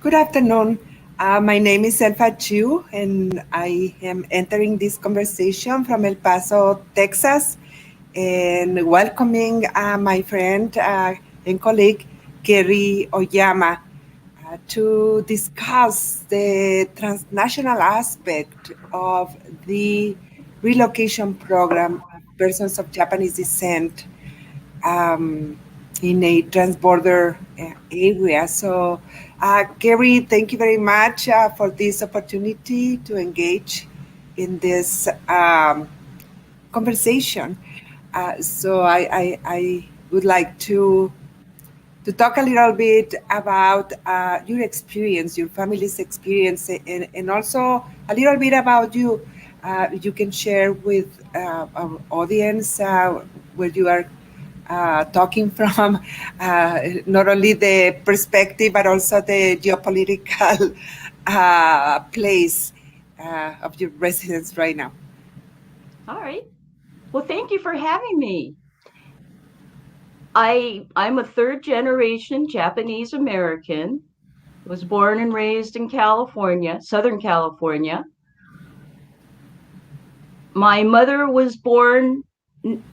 Good afternoon. My name is Selfa Chew, and I am entering this conversation from El Paso, Texas, and welcoming my friend and colleague, Carrie Oyama, to discuss the transnational aspect of the relocation program of persons of Japanese descent um, in a transborder area. So, Carrie, thank you very much for this opportunity to engage in this conversation. So I would like to talk a little bit about your experience, your family's experience, and also a little bit about you. You can share with our audience where you are talking from, not only the perspective, but also the geopolitical place of your residence right now. All right. Well, thank you for having me. I'm a third generation Japanese American. Was born and raised in California, Southern California. My mother was born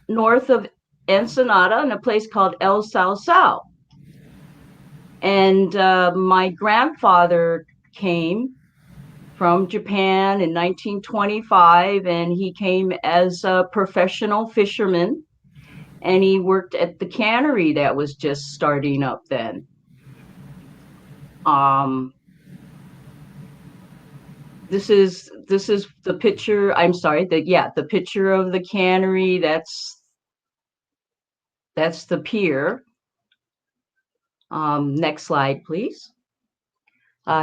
north of Ensenada in a place called El Salsao. And my grandfather came from Japan in 1925, and he came as a professional fisherman, and he worked at the cannery that was just starting up then. Um, this is the picture. I'm sorry, the picture of the cannery. That's the pier. Next slide, please.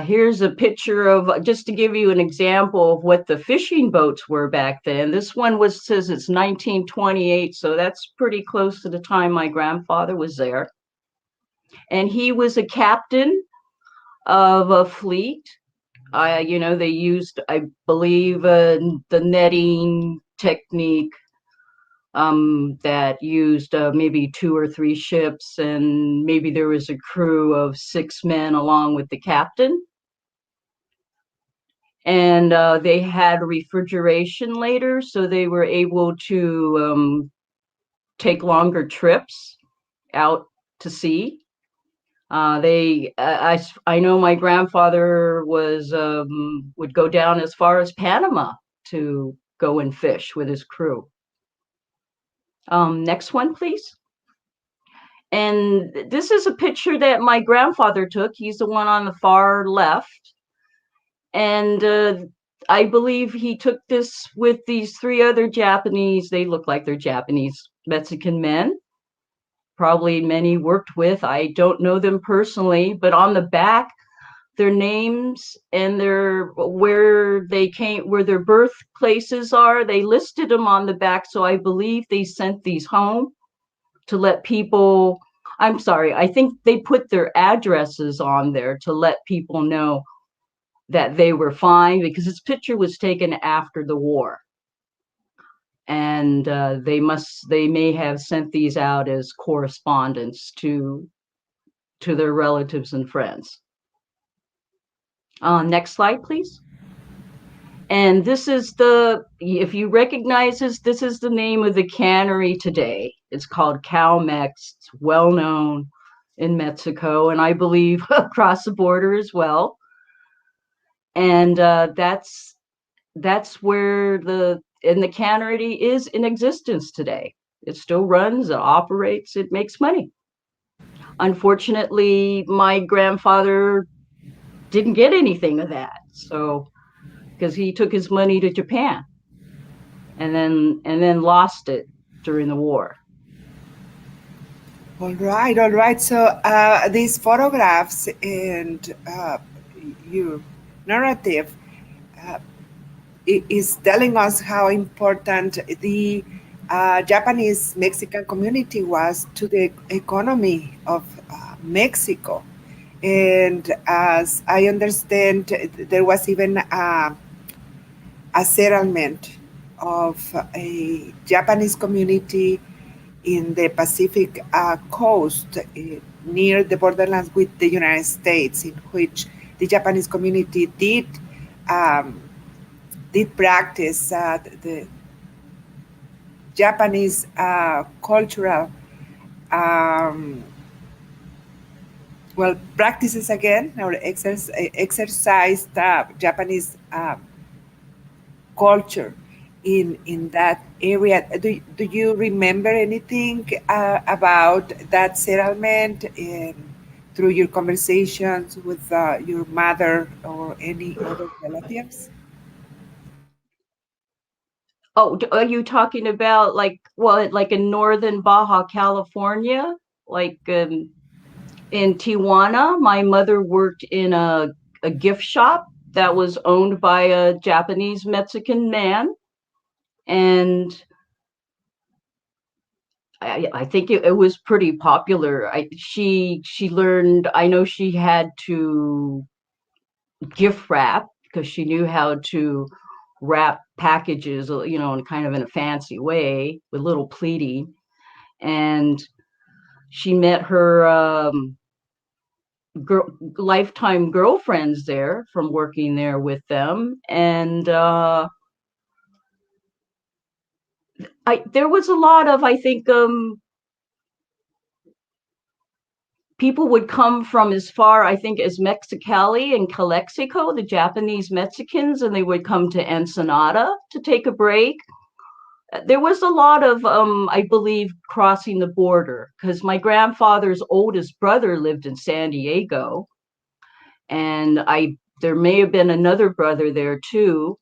Here's a picture of, just to give you an example of what the fishing boats were back then. This one says it's 1928, so that's pretty close to the time my grandfather was there. And he was a captain of a fleet. They used, I believe, the netting technique that used maybe 2 or 3 ships, and maybe there was a crew of 6 men along with the captain. And they had refrigeration later, so they were able to take longer trips out to sea. I know my grandfather would go down as far as Panama to go and fish with his crew. Next one, please. And this is a picture that my grandfather took. He's the one on the far left. And I believe he took this with these 3 other Japanese. They look like they're Japanese Mexican men. Probably many worked with. I don't know them personally, but on the back, their names and where their birthplaces are, they listed them on the back. So I believe they sent these home to let people, I'm sorry, I think they put their addresses on there to let people know that they were fine, because this picture was taken after the war. And they may have sent these out as correspondence to their relatives and friends. Next slide, please. And this is if you recognize this is the name of the cannery today. It's called CalMex. It's well known in Mexico, and I believe across the border as well. And that's where the cannery is in existence today. It still runs, it operates, it makes money. Unfortunately, my grandfather didn't get anything of that, so because he took his money to Japan and then lost it during the war. All right, all right. So these photographs and your narrative uh, is telling us how important the Japanese Mexican community was to the economy of Mexico. And as I understand, there was even a settlement of a Japanese community in the Pacific coast near the borderlands with the United States, in which the Japanese community um, did practice the Japanese cultural um, practices again or exercised Japanese culture in that area. Do you remember anything about that settlement and through your conversations with your mother or any other relatives? Oh, are you talking about like, well, like in northern Baja California, like in Tijuana? My mother worked in a gift shop that was owned by a Japanese Mexican man, and I think it was pretty popular. She learned. I know she had to gift wrap because she knew how to wrap packages, in kind of in a fancy way with little pleating. And she met her lifetime girlfriends there from working there with them. And there was a lot of, I think, people would come from as far, I think, as Mexicali and Calexico, the Japanese Mexicans, and they would come to Ensenada to take a break. There was a lot of, I believe, crossing the border because my grandfather's oldest brother lived in San Diego, and there may have been another brother there too.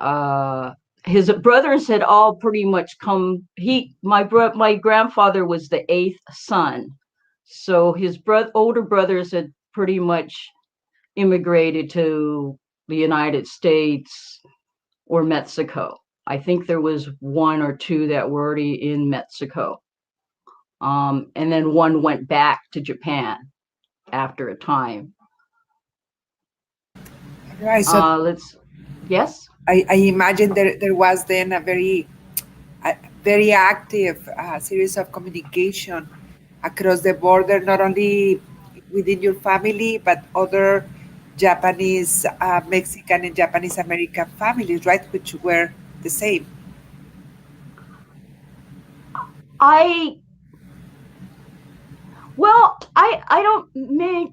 Uh, his brothers had all pretty much come. My grandfather was the eighth son, so his older brothers had pretty much immigrated to the United States or Mexico. I think there was one or two that were already in Mexico. And then one went back to Japan after a time. Right. So Let's, yes. I imagine there was then a very active series of communication across the border, not only within your family, but other Japanese, Mexican, and Japanese American families, right, which were the same. I Well, I don't make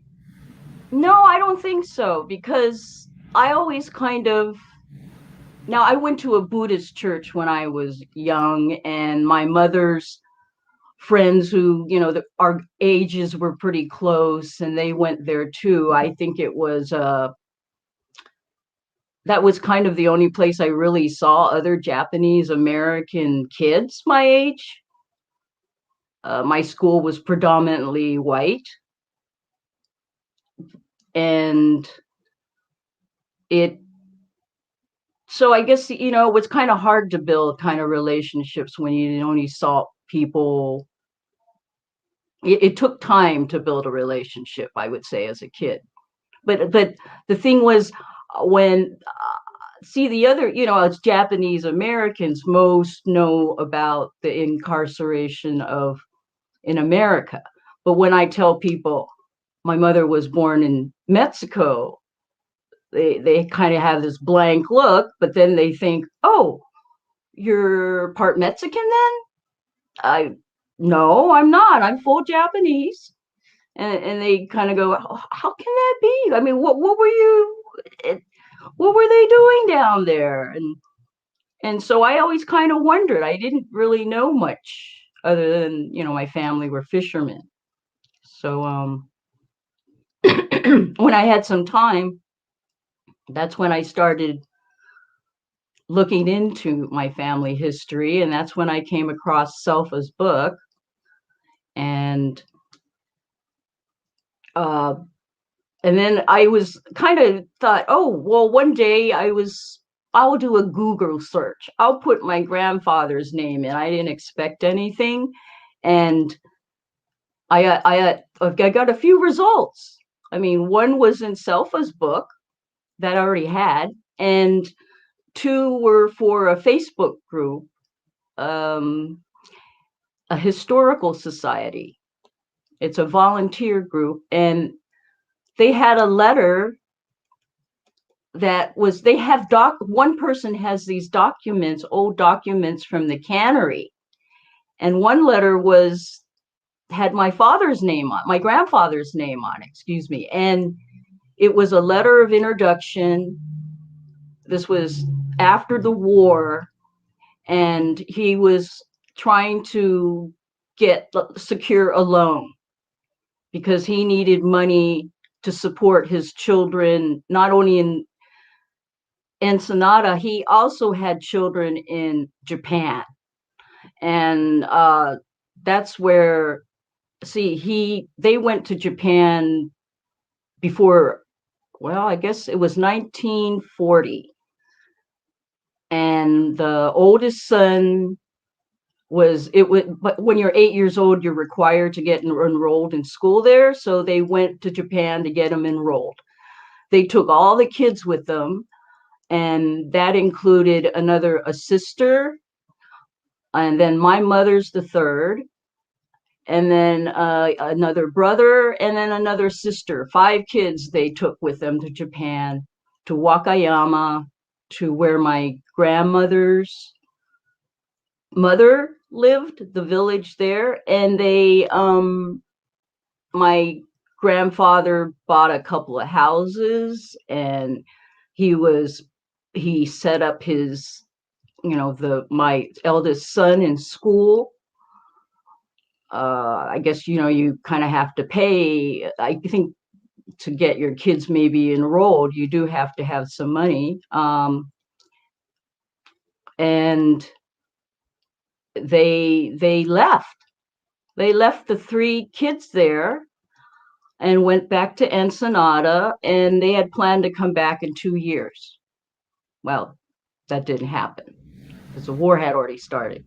no, I don't think so because I always kind of now I went to a Buddhist church when I was young, and my mother's friends who, our ages were pretty close, and they went there too. I think it was that was kind of the only place I really saw other Japanese American kids my age. My school was predominantly white, and it so I guess it was kind of hard to build kind of relationships when you only saw people. It took time to build a relationship, I would say, as a kid. But the thing was, when see the other, as Japanese Americans, most know about the incarceration of in America. But when I tell people my mother was born in Mexico, they kind of have this blank look, but then they think, oh, you're part Mexican then? I No, I'm not. I'm full Japanese. And they kind of go, oh, how can that be? I mean, what were you what were they doing down there? And so I always kind of wondered. I didn't really know much other than, my family were fishermen. So when I had some time, that's when I started looking into my family history, and that's when I came across Selfa's book. And uh, and then I was kind of thought, oh, well, one day I'll do a Google search. I'll put my grandfather's name in. I didn't expect anything, and I got a few results. I mean, one was in Selfa's book that I already had, and two were for a Facebook group, um, a historical society. It's a volunteer group, and they had a letter that was, one person has these documents, old documents from the cannery. And one letter had my grandfather's name on it, excuse me. And it was a letter of introduction. This was after the war, and he was trying to secure a loan because he needed money to support his children, not only in Ensenada, he also had children in Japan. And that's where, they went to Japan before, well, I guess it was 1940. And the oldest son but when you're 8 years old, you're required to get enrolled in school there. So they went to Japan to get him enrolled. They took all the kids with them, and that included a sister, and then my mother's the third, and then another brother, and then another sister. 5 kids they took with them to Japan, to Wakayama, to where my grandmother's mother lived, the village there. And my grandfather bought a couple of houses, and he set up his, my eldest son in school. I guess, you kind of have to pay, I think, to get your kids maybe enrolled. You do have to have some money. And they left. They left the 3 kids there and went back to Ensenada, and they had planned to come back in 2 years. Well, that didn't happen because the war had already started.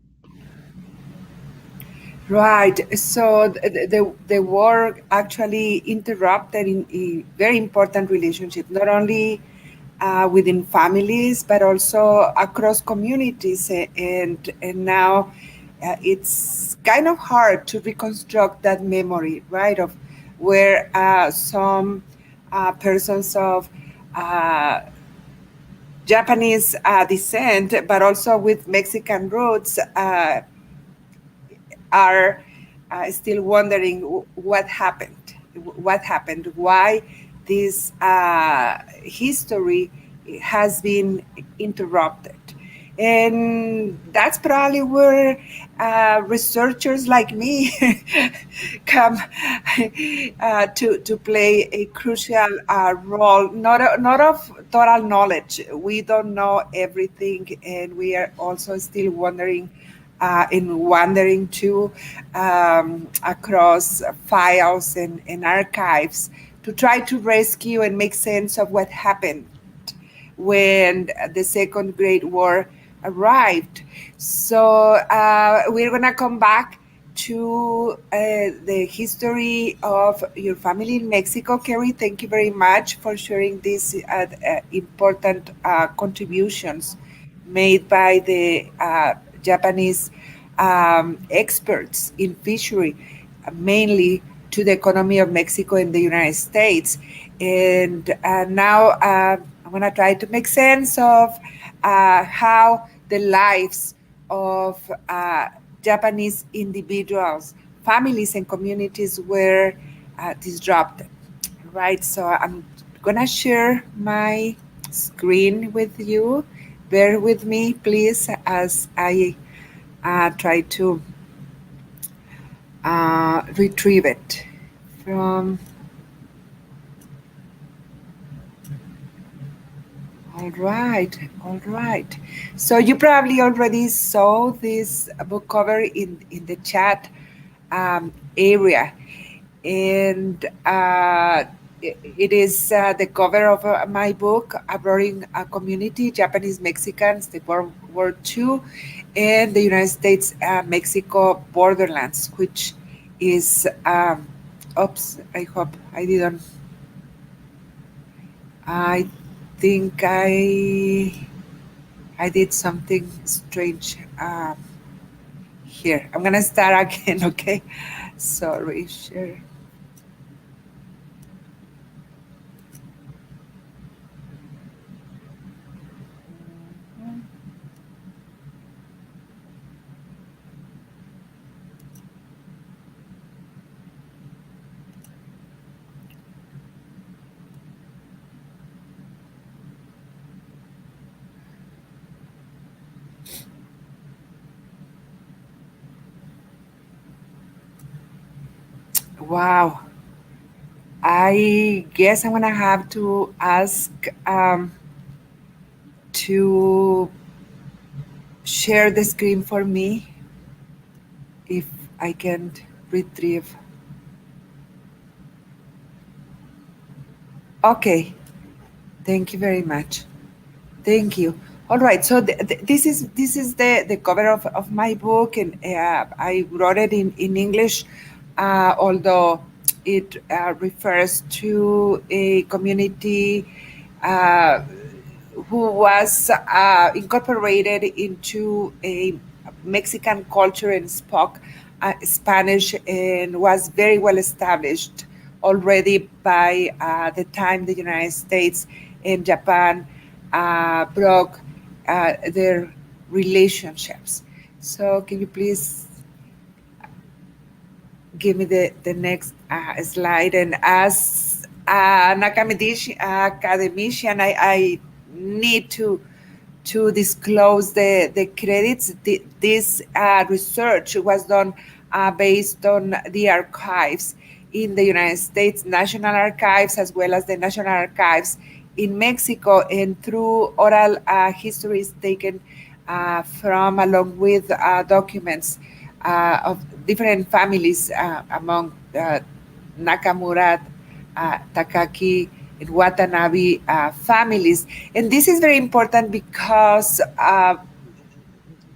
Right. So the war actually interrupted in a very important relationship, not only within families, but also across communities. And now it's kind of hard to reconstruct that memory, right, of where some persons of uh, Japanese descent, but also with Mexican roots, are still wondering what happened, why this history has been interrupted. And that's probably where researchers like me come to play a crucial role, not of total knowledge. We don't know everything, and we are also still wondering in wandering too across files and archives to try to rescue and make sense of what happened when the Second Great War arrived. So we're going to come back to the history of your family in Mexico. Carrie, thank you very much for sharing these important contributions made by the Japanese experts in fishery, mainly to the economy of Mexico and the United States. And now I'm going to try to make sense of how the lives of Japanese individuals, families, and communities were disrupted. Right, so I'm going to share my screen with you. Bear with me, please, as I try to retrieve it from. All right, all right. So you probably already saw this book cover in the chat area, and it is the cover of my book, Uprooting Community, Japanese Mexicans, the World War II, and the United States Mexico Borderlands, which is, oops, I hope I didn't, I think I did something strange here. I'm gonna start again, okay? Sorry, share. Wow. I guess I'm gonna have to ask to share the screen for me if I can retrieve. Okay, thank you very much. Thank you. All right, so this is the cover of my book, and I wrote it in English, although it refers to a community uh, who was incorporated into a Mexican culture and spoke Spanish and was very well established already by the time the United States and Japan broke their relationships. So, can you please give me the next slide? And as an academician, I need to disclose the credits. This research was done based on the archives in the United States, National Archives, as well as the National Archives in Mexico, and through oral histories taken from, along with documents of different families among Nakamura, Takaki, and Watanabe families. And this is very important because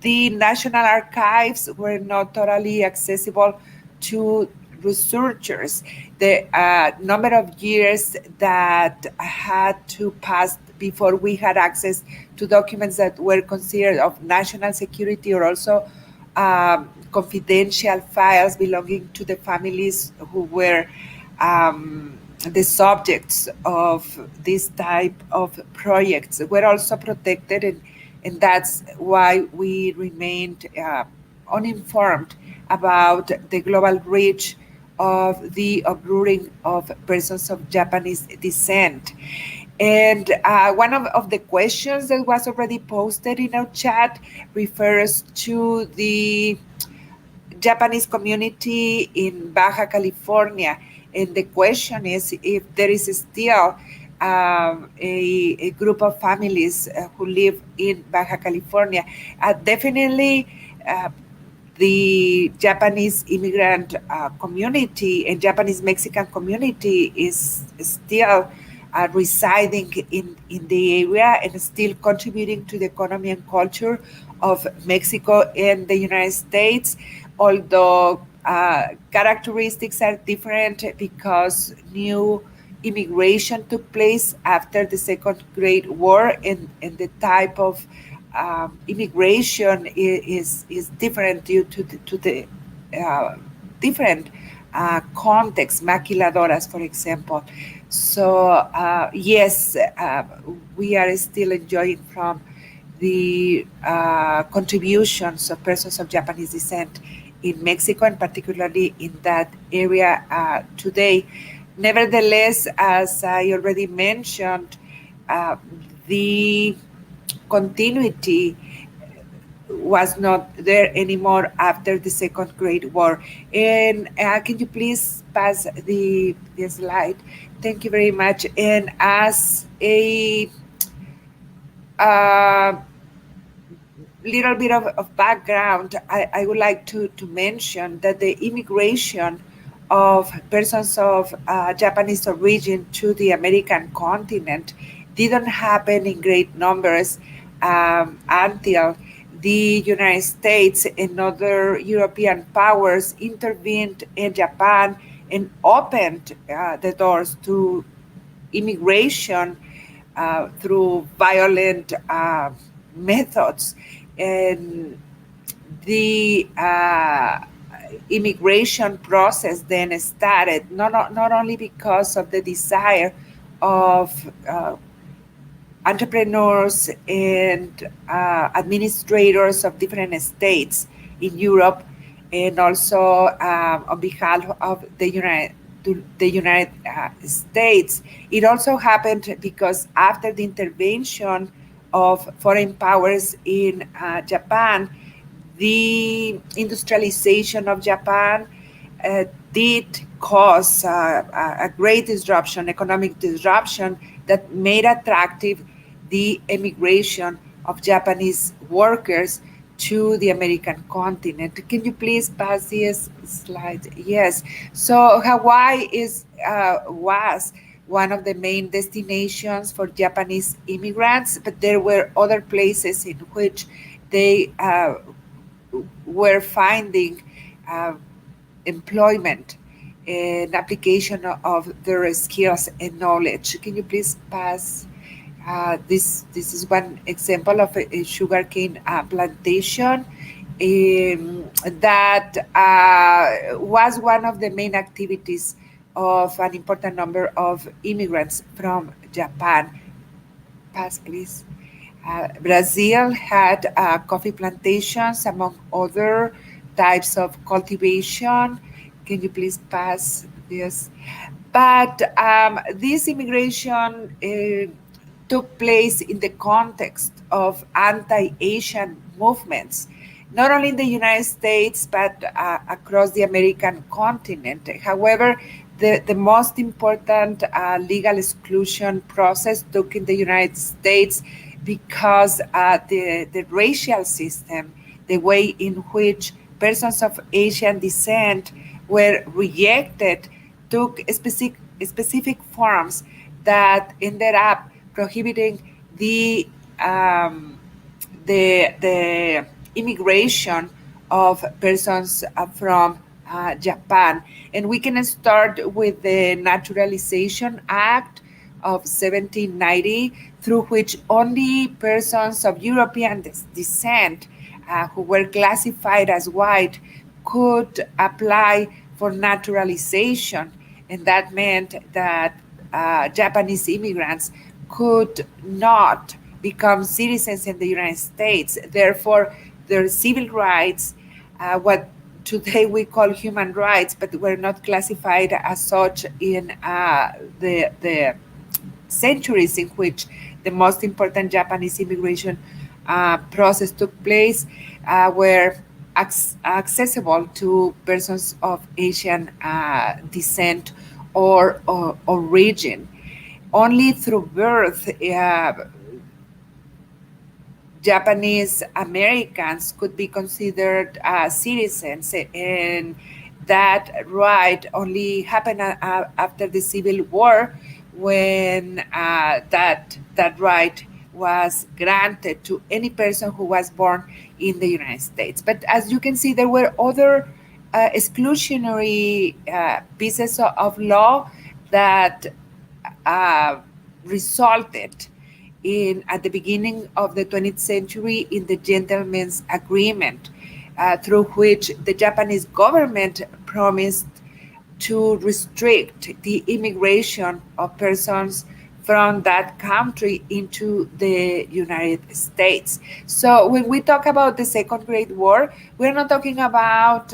the National Archives were not totally accessible to researchers. The number of years that had to pass before we had access to documents that were considered of national security, or also confidential files belonging to the families who were the subjects of this type of projects, were also protected, and that's why we remained uninformed about the global reach of the uprooting of persons of Japanese descent. And one of the questions that was already posted in our chat refers to the Japanese community in Baja California. And the question is if there is still a group of families who live in Baja California. Definitely, uh, the Japanese immigrant community and Japanese Mexican community is still residing in the area and still contributing to the economy and culture of Mexico and the United States, although characteristics are different because new immigration took place after the Second Great War, and the type of immigration is different due to the uh, different context, maquiladoras, for example. So, yes, we are still enjoying from the contributions of persons of Japanese descent in Mexico, and particularly in that area today. Nevertheless, as I already mentioned, uh, the continuity was not there anymore after the Second Great War. And can you please pass the slide? Thank you very much. And as a uh, little bit of background, I would like to mention that the immigration of persons of Japanese origin to the American continent didn't happen in great numbers until the United States and other European powers intervened in Japan and opened the doors to immigration through violent methods. And the immigration process then started, not only because of the desire of entrepreneurs and administrators of different states in Europe, and also on behalf of the United States. It also happened because after the intervention of foreign powers in Japan, the industrialization of Japan did cause a great disruption, economic disruption, that made attractive the immigration of Japanese workers to the American continent. Can you please pass this slide? Yes. So Hawaii was one of the main destinations for Japanese immigrants, but there were other places in which they were finding uh, employment and application of their skills and knowledge. Can you please pass? This is one example of a sugarcane plantation that was one of the main activities of an important number of immigrants from Japan. Pass, please. Brazil had coffee plantations, among other types of cultivation. Can you please pass this? But this immigration took place in the context of anti-Asian movements, not only in the United States, but across the American continent. However, the most important legal exclusion process took in the United States because the racial system, the way in which persons of Asian descent were rejected, took specific forms that ended up prohibiting um, the immigration of persons from Japan. And we can start with the Naturalization Act of 1790, through which only persons of European descent who were classified as white could apply for naturalization. And that meant that Japanese immigrants could not become citizens in the United States. Therefore, their civil rights, what today we call human rights, but were not classified as such in the centuries in which the most important Japanese immigration process took place, were accessible to persons of Asian descent or origin. Only through birth, Japanese Americans could be considered citizens, and that right only happened after the Civil War, when that right was granted to any person who was born in the United States. But as you can see, there were other exclusionary pieces of law that uh, resulted in at the beginning of the 20th century in the Gentleman's Agreement, through which the Japanese government promised to restrict the immigration of persons from that country into the United States. So when we talk about the Second Great War, we're not talking about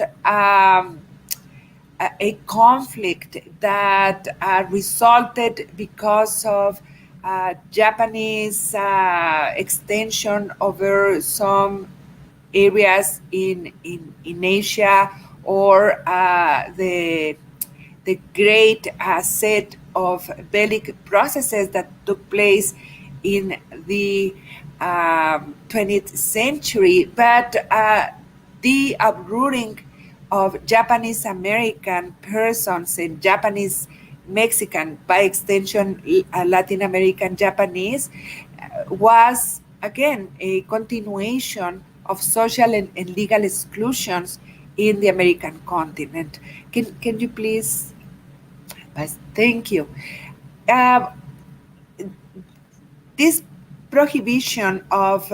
a conflict that resulted because of Japanese extension over some areas in Asia, or the great set of bellic processes that took place in the 20th century, but the uprooting of Japanese American persons and Japanese Mexican, by extension Latin American Japanese, was again a continuation of social and legal exclusions in the American continent. Can you please? Thank you. Uh, this prohibition of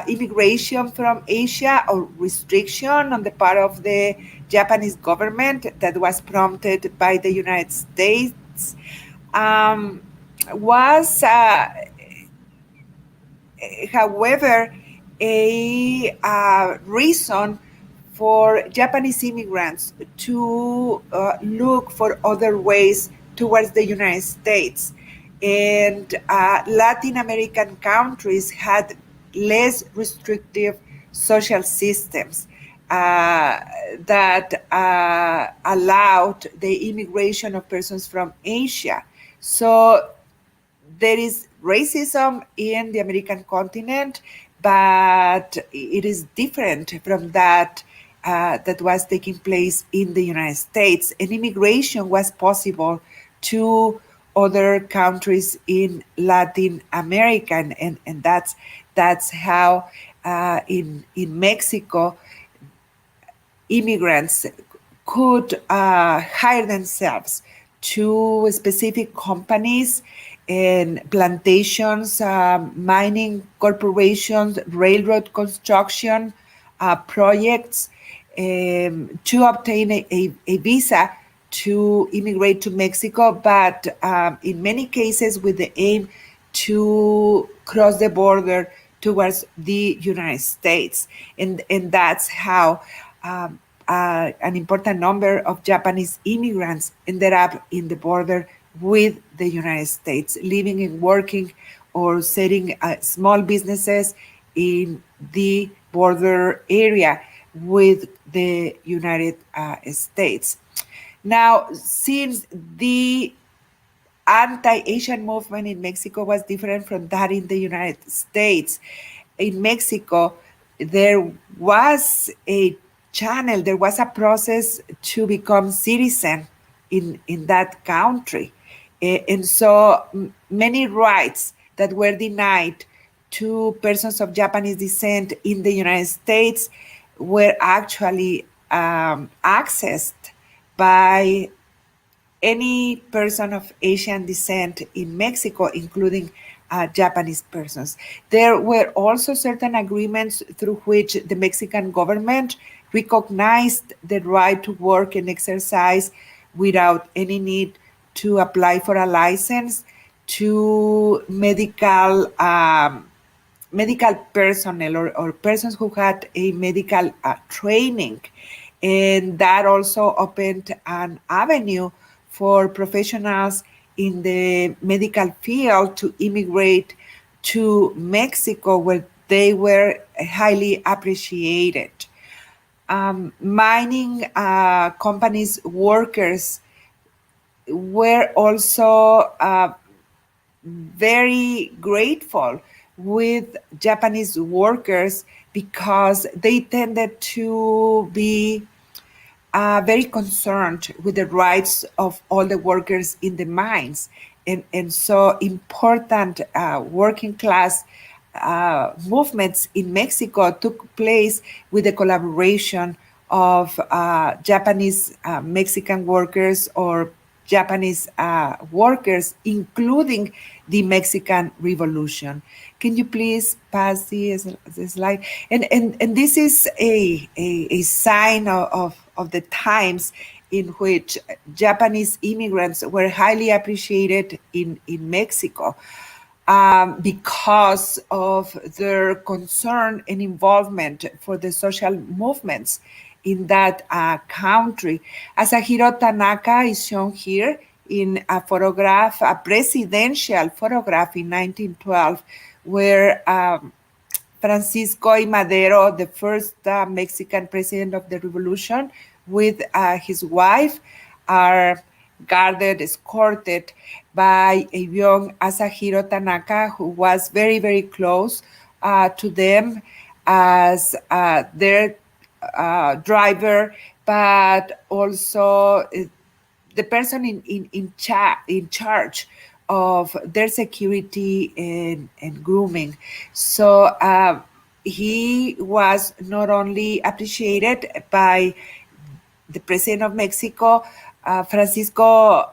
immigration from Asia, or restriction on the part of the Japanese government that was prompted by the United States, was, however, a reason for Japanese immigrants to look for other ways towards the United States. And Latin American countries had less restrictive social systems. that allowed the immigration of persons from Asia. So there is racism in the American continent, but it is different from that that was taking place in the United States. And immigration was possible to other countries in Latin America, and that's how in Mexico immigrants could hire themselves to specific companies and plantations, mining corporations, railroad construction projects to obtain a visa to immigrate to Mexico, but in many cases with the aim to cross the border towards the United States. And that's how an important number of Japanese immigrants ended up in the border with the United States, living and working or setting small businesses in the border area with the United States. Now, since the anti-Asian movement in Mexico was different from that in the United States. In Mexico, there was a channel, there was a process to become citizen in that country. And so many rights that were denied to persons of Japanese descent in the United States were actually accessed by any person of Asian descent in Mexico, including Japanese persons. There were also certain agreements through which the Mexican government recognized the right to work and exercise without any need to apply for a license to medical personnel or persons who had a medical training. And that also opened an avenue for professionals in the medical field to immigrate to Mexico, where they were highly appreciated. Mining companies' workers were also very grateful with Japanese workers because they tended to be very concerned with the rights of all the workers in the mines. And so important working class movements in Mexico took place with the collaboration of Japanese Mexican workers or Japanese workers, including the Mexican Revolution. Can you please pass the slide? And this is a sign of the times in which Japanese immigrants were highly appreciated in Mexico because of their concern and involvement for the social movements in that country. Asahiro Tanaka is shown here in a photograph, a presidential photograph in 1912, where Francisco I. Madero, the first Mexican president of the revolution, with his wife, are guarded, escorted by a young Asahiro Tanaka, who was very, very close to them as their driver, but also the person in charge of their security and grooming. So he was not only appreciated by the president of Mexico, Francisco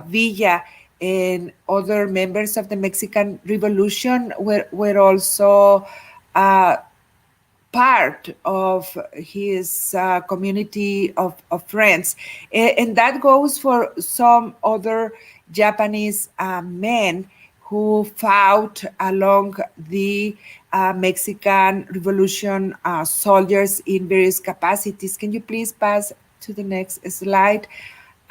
Villa, and other members of the Mexican Revolution were also part of his community of friends. And that goes for some other Japanese men who fought along the Mexican Revolution soldiers in various capacities. Can you please pass to the next slide?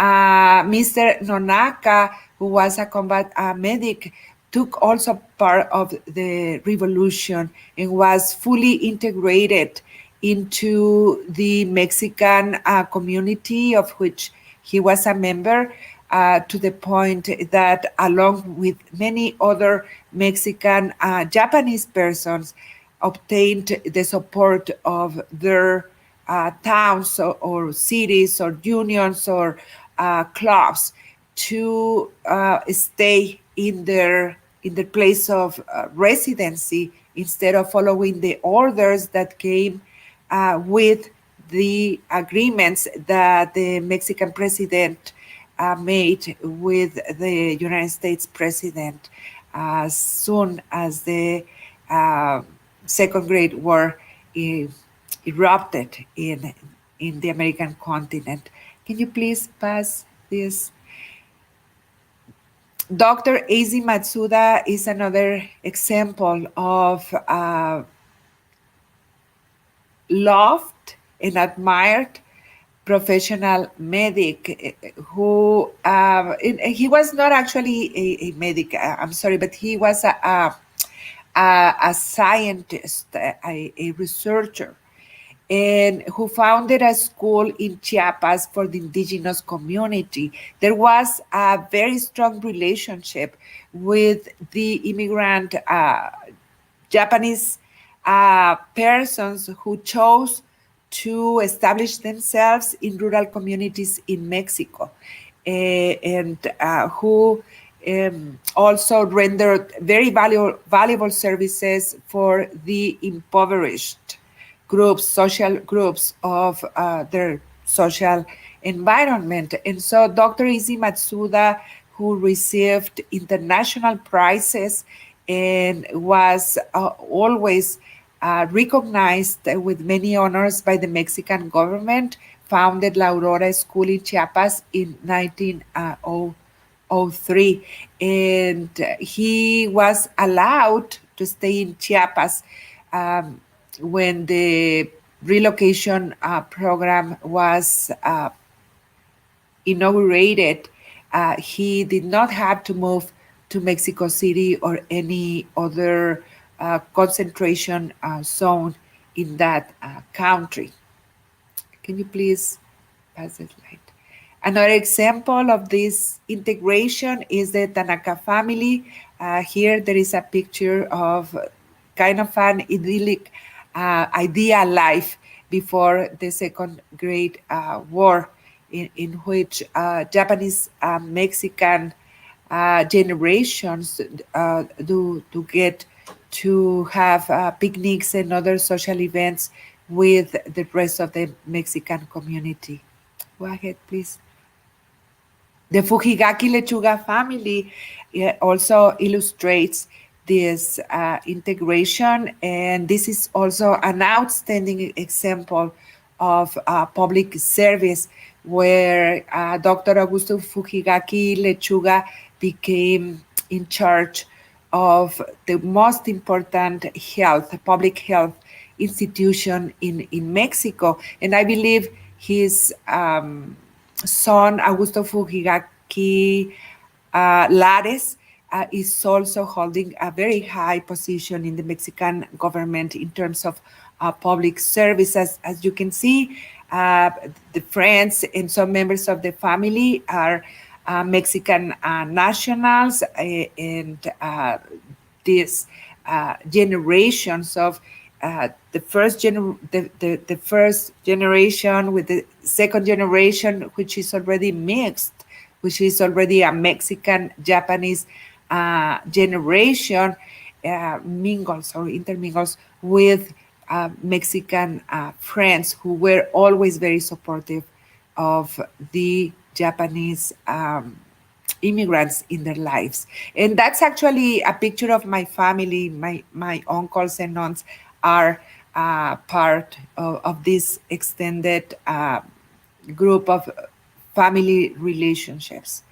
Mr. Nonaka, who was a combat medic, took also part of the revolution and was fully integrated into the Mexican community of which he was a member, to the point that, along with many other Mexican Japanese persons, obtained the support of their towns or cities or unions or clubs to stay in their place of residency instead of following the orders that came with the agreements that the Mexican president made with the United States president as soon as the uh, Second Great War erupted in the American continent. Can you please pass this? Dr. Eiji Matsuda is another example of loved and admired professional medic who he was not actually a medic, I'm sorry, but he was a scientist, a researcher, and who founded a school in Chiapas for the indigenous community. There was a very strong relationship with the immigrant Japanese persons who chose to establish themselves in rural communities in Mexico, and who also rendered very valuable services for the impoverished groups, social groups of their social environment. And so Dr. Izzy Matsuda, who received international prizes and was always recognized with many honors by the Mexican government, founded La Aurora School in Chiapas in 1903. And he was allowed to stay in Chiapas when the relocation program was inaugurated. He did not have to move to Mexico City or any other concentration zone in that country. Can you please pass the slide? Another example of this integration is the Tanaka family. Here there is a picture of kind of an idyllic ideal life before the Second Great War, in which Japanese Mexican generations do get to have picnics and other social events with the rest of the Mexican community. Go ahead, please. The Fujigaki Lechuga family also illustrates this integration, and this is also an outstanding example of public service where Dr. Augusto Fujigaki Lechuga became in charge of the most important public health institution in Mexico. And I believe his son, Augusto Fujigaki Lares, is also holding a very high position in the Mexican government in terms of public services. As you can see, the friends and some members of the family are Mexican nationals, and these generations of the first generation with the second generation, which is already mixed, which is already a Mexican Japanese generation, mingles or intermingles with Mexican friends who were always very supportive of the Japanese immigrants in their lives. And that's actually a picture of my family. My uncles and aunts are part of this extended group of family relationships.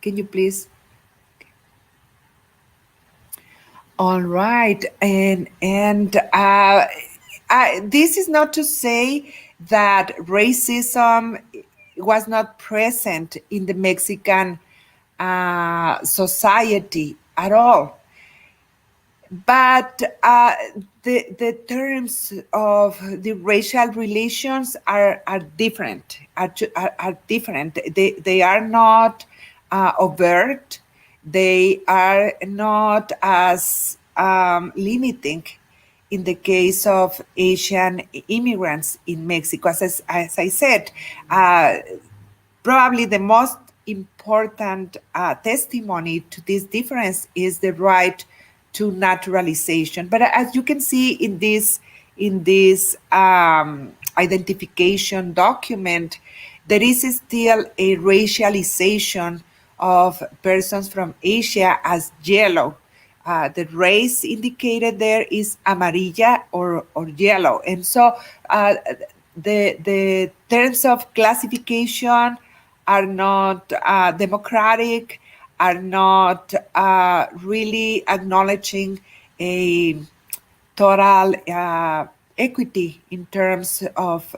Can you please? All right, and this is not to say that racism was not present in the Mexican society at all. but the terms of the racial relations are different. Are different. They are not overt. They are not as limiting in the case of Asian immigrants in Mexico. As I said, uh, probably the most important testimony to this difference is the right to naturalization. But as you can see in this identification document, there is still a racialization of persons from Asia as yellow. The race indicated there is amarilla or yellow. And so the terms of classification are not democratic, are not really acknowledging a total equity in terms of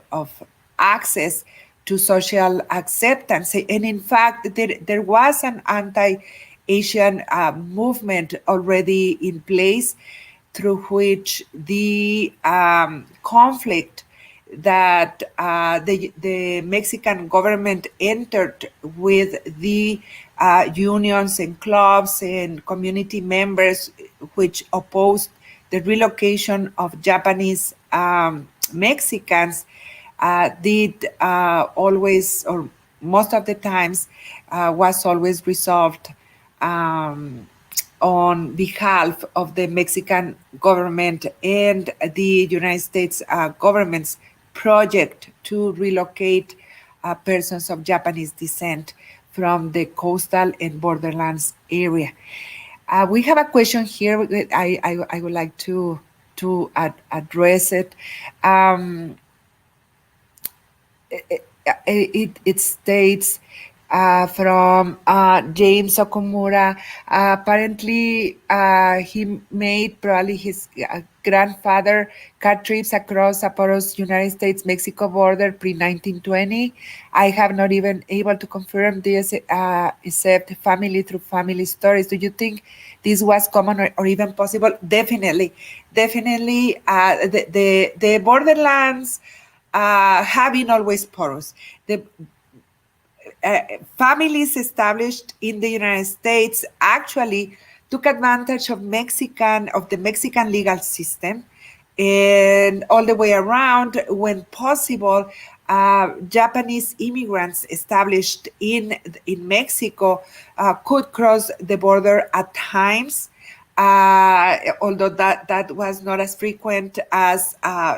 access to social acceptance. And in fact, there was an anti-Asian movement already in place through which the conflict that the Mexican government entered with the unions and clubs and community members which opposed the relocation of Japanese Mexicans did always, or most of the times, was always resolved um, on behalf of the Mexican government and the United States government's project to relocate persons of Japanese descent from the coastal and borderlands area. We have a question here. I would like to address it. Um, it states from James Okumura. Apparently, he made probably his grandfather car trips across a porous United States-Mexico border pre-1920. I have not even able to confirm this except family through family stories. Do you think this was common or even possible? Definitely, definitely. The borderlands have been always porous. The families established in the United States actually took advantage of the Mexican legal system, and all the way around, when possible, Japanese immigrants established in Mexico could cross the border at times. Although that was not as frequent as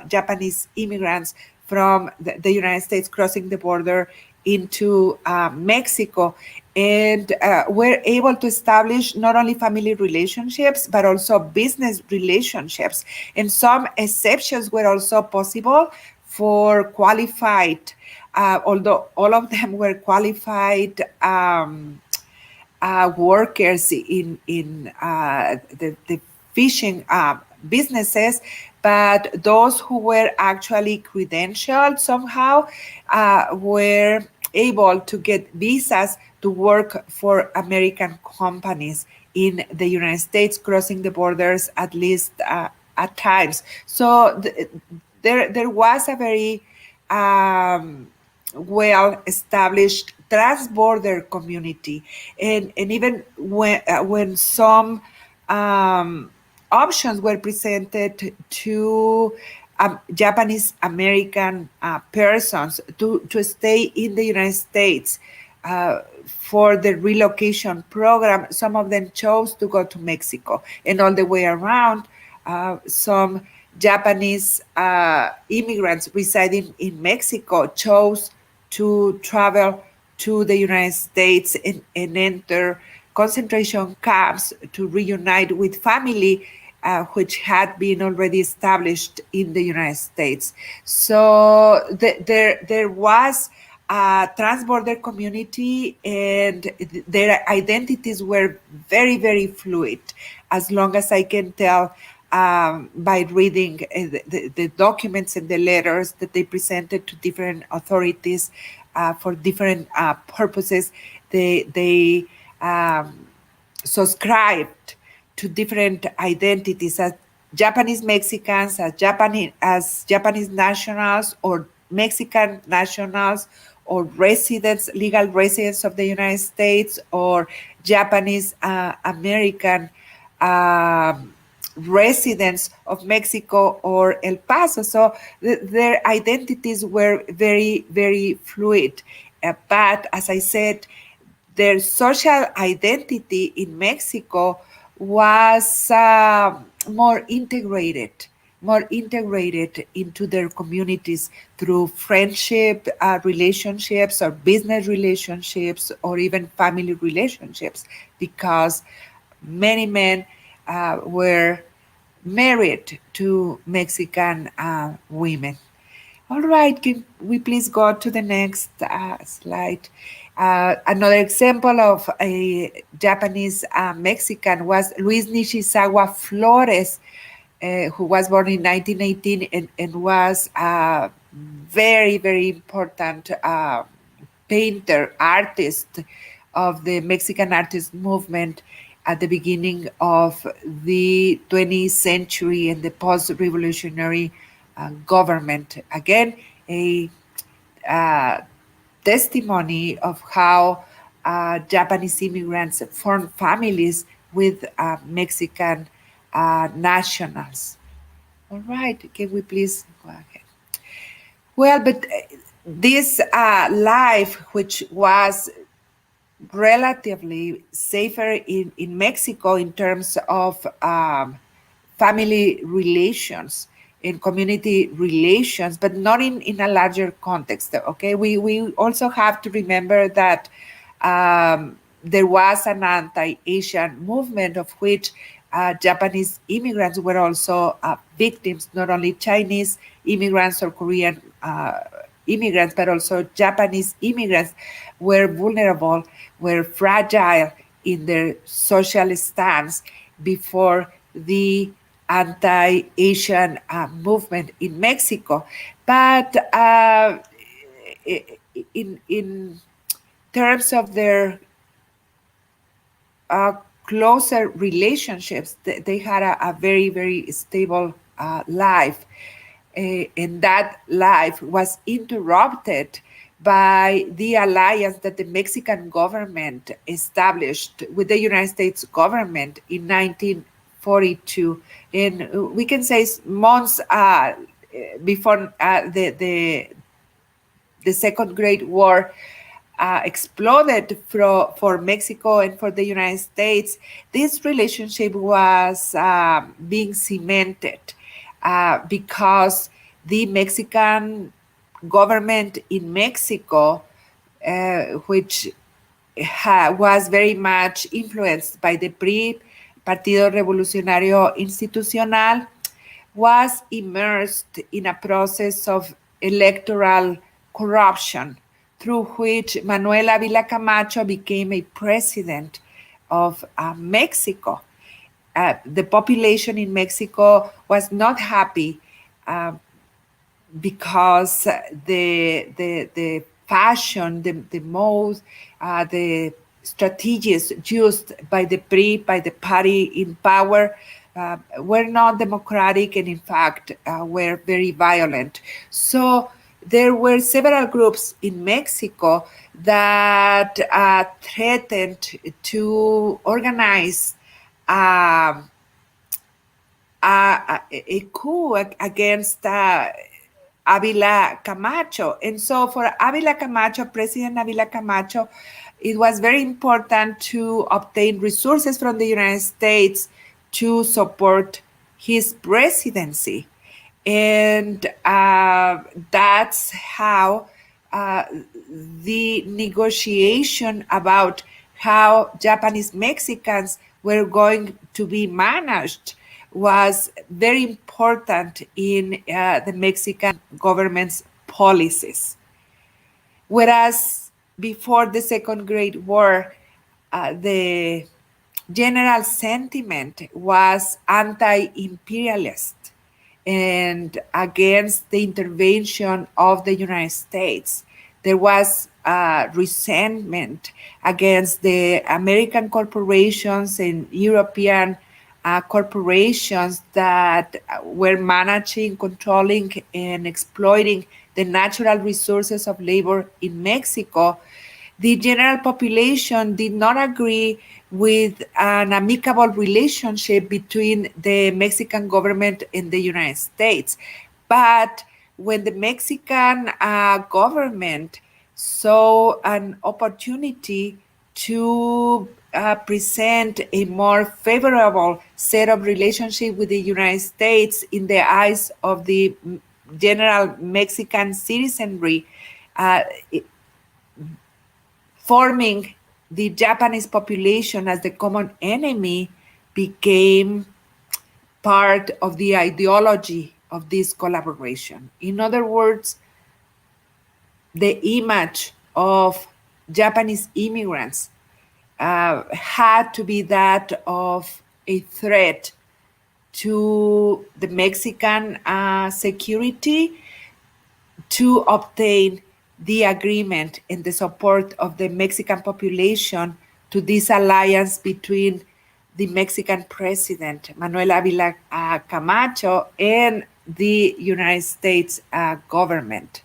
Japanese immigrants from the United States crossing the border into Mexico, and were able to establish not only family relationships but also business relationships. And some exceptions were also possible for qualified, although all of them were qualified. Workers in the fishing businesses, but those who were actually credentialed somehow were able to get visas to work for American companies in the United States, crossing the borders at least at times. So there was a very well established trans-border community, and even when some um, options were presented to Japanese American persons to stay in the United States for the relocation program, some of them chose to go to Mexico, and all the way around, some Japanese immigrants residing in Mexico chose to travel to the United States and enter concentration camps to reunite with family which had been already established in the United States. So there was a transborder community, and their identities were very, very fluid, as long as I can tell by reading the documents and the letters that they presented to different authorities for different purposes. They subscribed to different identities as Japanese Mexicans, as Japanese nationals, or Mexican nationals, or residents, legal residents of the United States, or Japanese American residents of Mexico or El Paso. So their identities were very, very fluid. But as I said, their social identity in Mexico was more integrated into their communities through friendship relationships or business relationships or even family relationships, because many men were married to Mexican women. All right, can we please go to the next slide? Another example of a Japanese Mexican was Luis Nishizawa Flores, who was born in 1918 and was a very, very important painter, artist of the Mexican artist movement at the beginning of the 20th century and the post-revolutionary government. Again, a uh, testimony of how Japanese immigrants formed families with Mexican nationals. All right, can we please go ahead? Well, but this life, which was relatively safer in Mexico in terms of family relations in community relations, but not in a larger context. Okay, we also have to remember that there was an anti-Asian movement of which Japanese immigrants were also victims, not only Chinese immigrants or Korean immigrants, but also Japanese immigrants were vulnerable, were fragile in their social stance before the anti-Asian movement in Mexico. But in terms of their uh, closer relationships, they had a very, very stable life. And that life was interrupted by the alliance that the Mexican government established with the United States government in 1942. And we can say months before the Second Great War exploded for Mexico and for the United States, this relationship was being cemented because the Mexican government in Mexico, which was very much influenced by the PRI, Partido Revolucionario Institucional, was immersed in a process of electoral corruption through which Manuel Ávila Camacho became a president of Mexico. The population in Mexico was not happy because the fashion, the mode, the strategies used by the PRI, by the party in power, were not democratic and in fact were very violent. So there were several groups in Mexico that threatened to organize a coup against Avila Camacho. And so for Avila Camacho, President Avila Camacho, it was very important to obtain resources from the United States to support his presidency. And that's how the negotiation about how Japanese Mexicans were going to be managed was very important in the Mexican government's policies. Whereas before the Second Great War, the general sentiment was anti-imperialist and against the intervention of the United States. There was resentment against the American corporations and European corporations that were managing, controlling, and exploiting the natural resources of labor in Mexico, the general population did not agree with an amicable relationship between the Mexican government and the United States. But when the Mexican government saw an opportunity to present a more favorable set of relationship with the United States in the eyes of the general Mexican citizenry, uh, forming the Japanese population as the common enemy became part of the ideology of this collaboration. In other words, the image of Japanese immigrants had to be that of a threat to the Mexican security to obtain the agreement and the support of the Mexican population to this alliance between the Mexican president, Manuel Avila Camacho, and the United States government.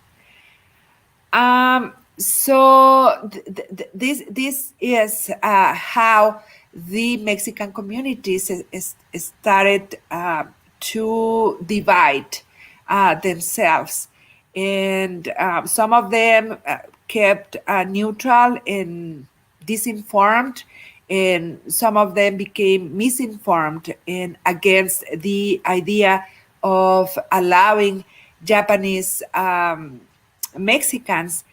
This is how the Mexican communities started to divide themselves, and some of them kept neutral and disinformed, and some of them became misinformed and against the idea of allowing Japanese Mexicans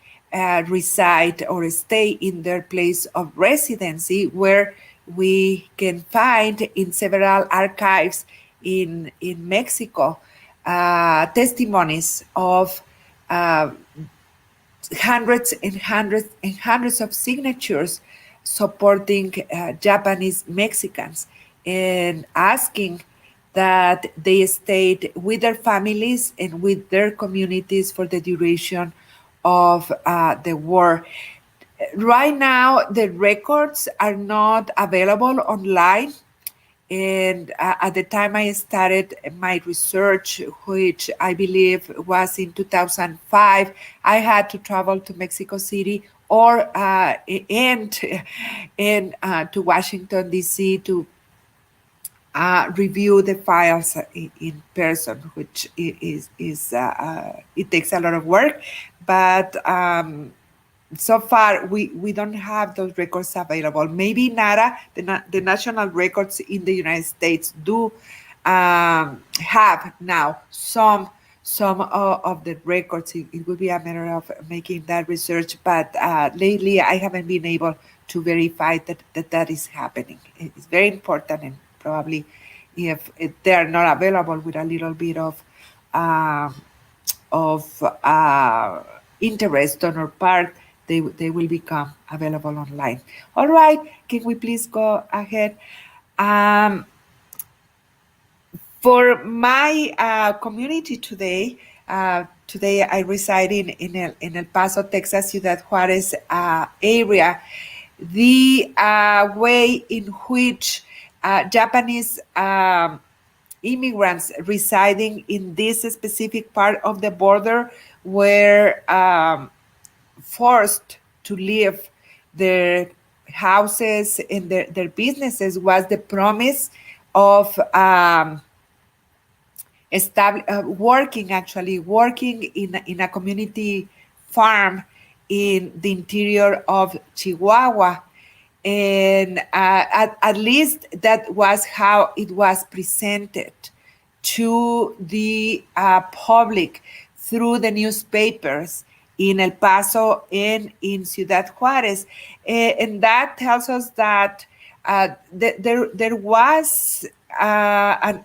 reside or stay in their place of residency, where we can find in several archives in Mexico testimonies of hundreds and hundreds and hundreds of signatures supporting Japanese Mexicans and asking that they stayed with their families and with their communities for the duration of the war. Right now, the records are not available online. And at the time I started my research, which I believe was in 2005, I had to travel to Mexico City or and to Washington D.C. to review the files in person, which is it takes a lot of work, but so far we don't have those records available. Maybe NARA, the national records in the United States, do have now some of the records. It would be a matter of making that research, but lately I haven't been able to verify that is happening. It's very important, and probably if they are not available with a little bit of interest on our part, they will become available online. All right, can we please go ahead? For my community today, today I reside in El Paso, Texas, Ciudad Juarez area. The way in which Japanese immigrants residing in this specific part of the border were forced to leave their houses and their businesses was the promise of working in a community farm in the interior of Chihuahua. And at least that was how it was presented to the public through the newspapers in El Paso and in Ciudad Juarez. And that tells us that there was an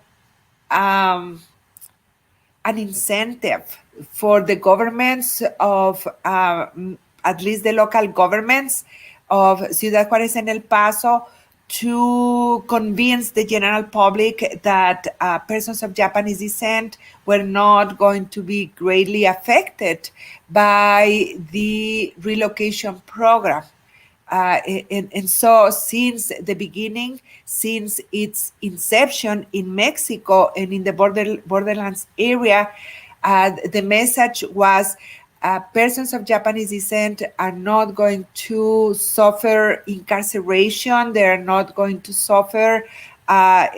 incentive for the governments of at least the local governments of Ciudad Juarez and El Paso to convince the general public that persons of Japanese descent were not going to be greatly affected by the relocation program. And so since the beginning, since its inception in Mexico and in the borderlands area, the message was persons of Japanese descent are not going to suffer incarceration. They are not going to suffer not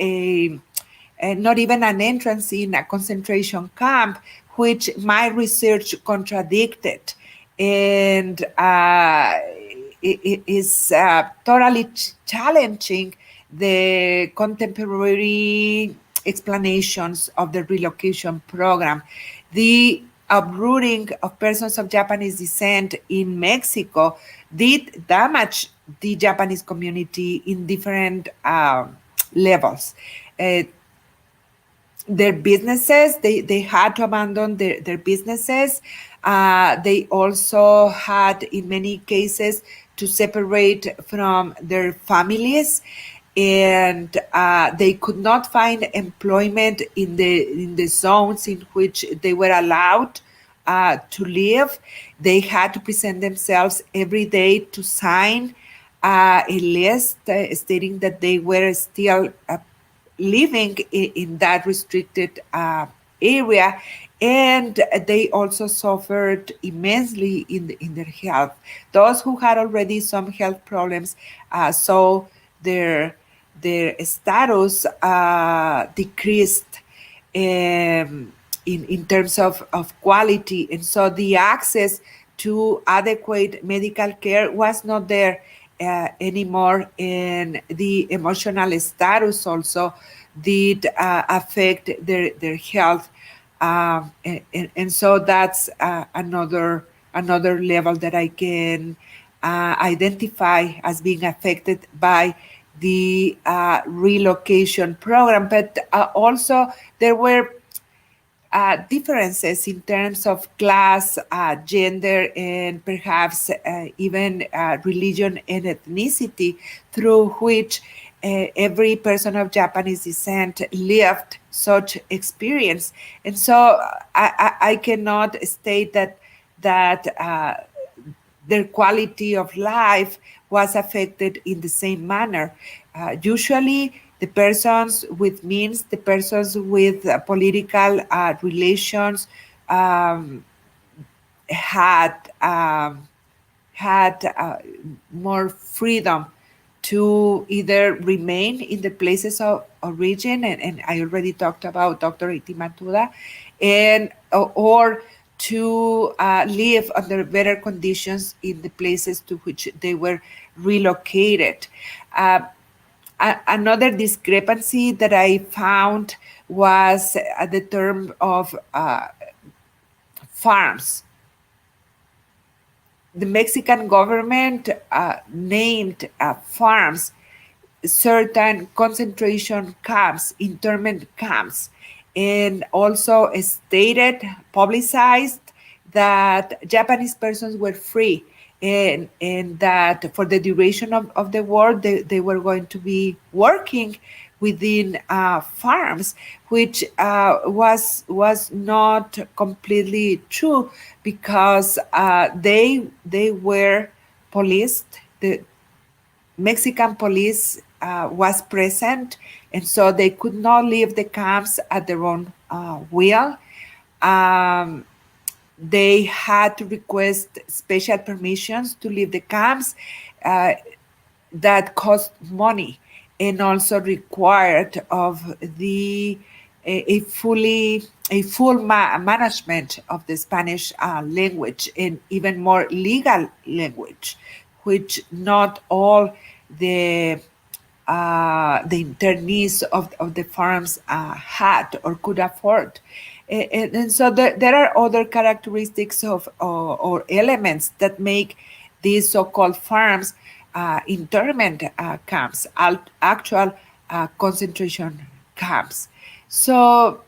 even an entrance in a concentration camp, which my research contradicted. And it is totally challenging the contemporary explanations of the relocation program. The uprooting of persons of Japanese descent in Mexico did damage the Japanese community in different levels. Their businesses, they had to abandon their businesses. They also had, in many cases, to separate from their families, and they could not find employment in the zones in which they were allowed to live. They had to present themselves every day to sign a list stating that they were still living in that restricted area, and they also suffered immensely in their health. Those who had already some health problems saw their status decreased in terms of quality, and so the access to adequate medical care was not there anymore, and the emotional status also did affect their health, and so that's another level that I can identify as being affected by the relocation program. But also there were differences in terms of class, gender, and perhaps even religion and ethnicity through which every person of Japanese descent lived such experience. And so I cannot state that their quality of life was affected in the same manner. Usually, the persons with means, the persons with political relations, um, had had more freedom to either remain in the places of origin, and I already talked about Dr. Itimatura, and or to live under better conditions in the places to which they were relocated. Uh, Another discrepancy that I found was the term of farms. The Mexican government named farms certain concentration camps, internment camps, and also stated, publicized that Japanese persons were free, and that for the duration of the war, they were going to be working within farms, which was not completely true, because they were policed. The Mexican police was present, and so they could not leave the camps at their own will. Um, they had to request special permissions to leave the camps that cost money, and also required of the a full management of the Spanish language, and even more legal language, which not all the internees of the farms had or could afford. And so there are other characteristics of or elements that make these so-called farms internment camps, actual concentration camps. So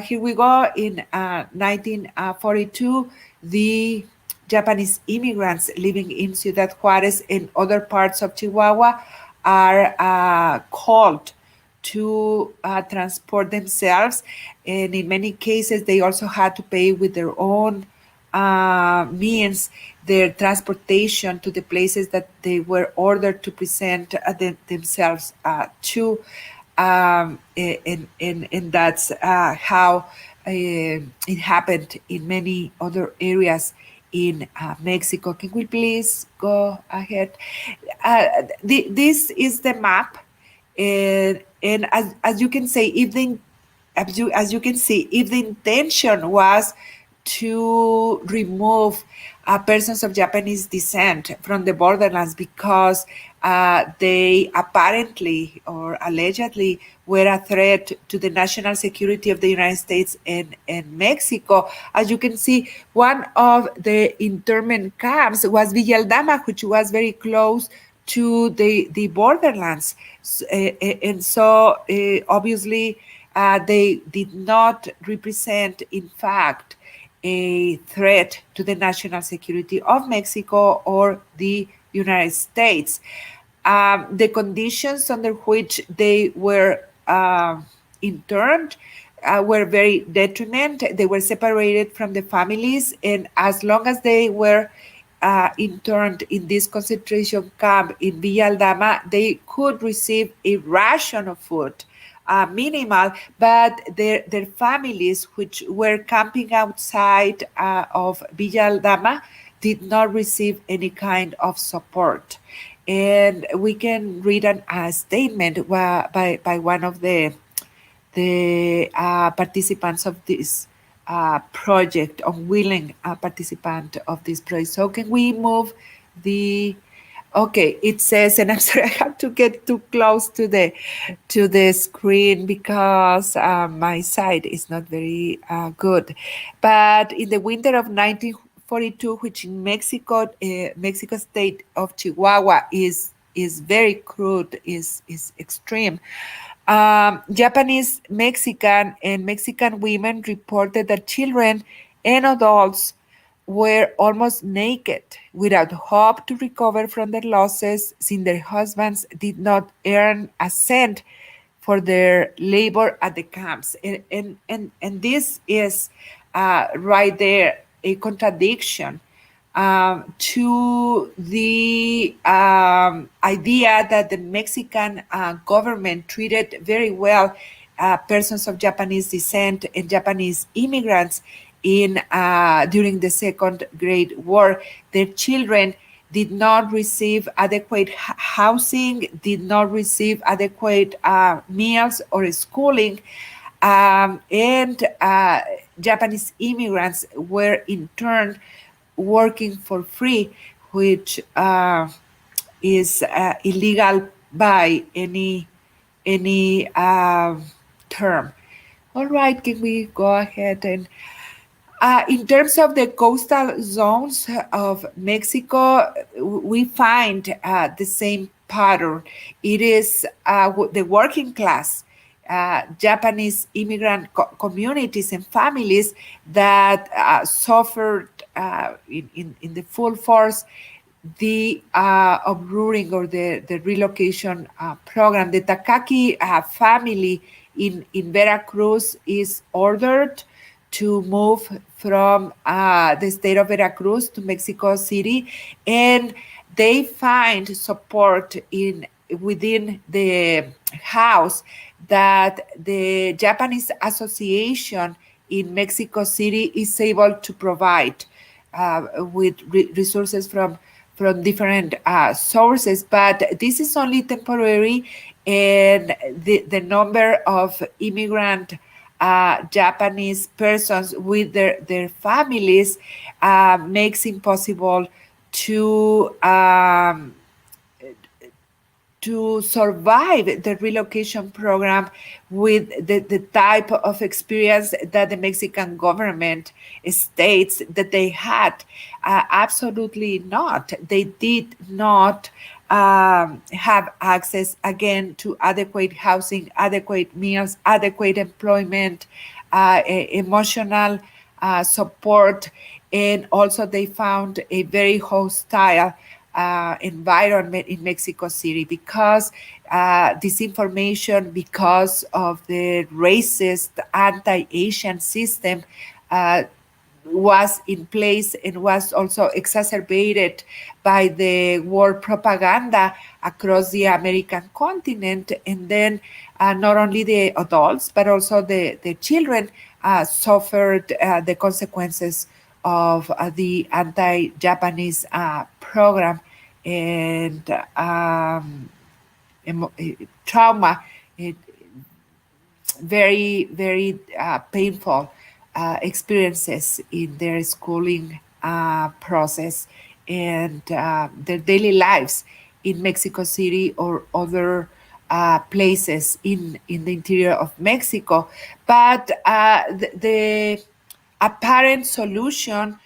here we go. In 1942, the Japanese immigrants living in Ciudad Juarez and other parts of Chihuahua are called to transport themselves, and in many cases they also had to pay with their own means their transportation to the places that they were ordered to present themselves to. And that's how it happened in many other areas in Mexico. Can we please go ahead? This is the map, and as you can say, if the as you can see, if the intention was to remove persons of Japanese descent from the borderlands because they apparently or allegedly were a threat to the national security of the United States and Mexico. As you can see, one of the internment camps was Villa Aldama, which was very close to the borderlands. And so obviously they did not represent, in fact, a threat to the national security of Mexico or the United States. The conditions under which they were interned were very detriment. They were separated from the families, and as long as they were interned in this concentration camp in Villa Aldama, they could receive a ration of food, minimal, but their families, which were camping outside of Villa Aldama, did not receive any kind of support. And we can read a statement by one of the participants of this project, unwilling participant of this project. So can we move the? Okay, it says, and I'm sorry, I have to get too close to the screen because my sight is not very good. But in the winter of 1942, which in Mexico, Mexico state of Chihuahua is very crude, is extreme. Japanese, Mexican, and Mexican women reported that children and adults were almost naked without hope to recover from their losses, since their husbands did not earn a cent for their labor at the camps. And this is right there a contradiction to the idea that the Mexican government treated very well persons of Japanese descent and Japanese immigrants in during the Second Great War. Their children did not receive adequate housing, did not receive adequate meals or schooling, and Japanese immigrants were in turn working for free, which is illegal by any term. All right, can we go ahead and in terms of the coastal zones of Mexico, we find the same pattern. It is the working class, Japanese immigrant communities and families that suffered in the full force the uprooting or the relocation program. The Takaki family in Veracruz is ordered to move from the state of Veracruz to Mexico City, and they find support within the house that the Japanese Association in Mexico City is able to provide with resources from different sources, but this is only temporary, and the number of immigrant Japanese persons with their families makes impossible to survive the relocation program with the type of experience that the Mexican government states that they had. Absolutely not. They did not have access again to adequate housing, adequate meals, adequate employment, emotional support, and also they found a very hostile environment in Mexico City because disinformation, because of the racist anti-Asian system. was in place and was also exacerbated by the war propaganda across the American continent. And then not only the adults, but also the children suffered the consequences of the anti-Japanese program and trauma. It, very, very painful experiences in their schooling process and their daily lives in Mexico City or other places in the interior of Mexico. But the apparent solution,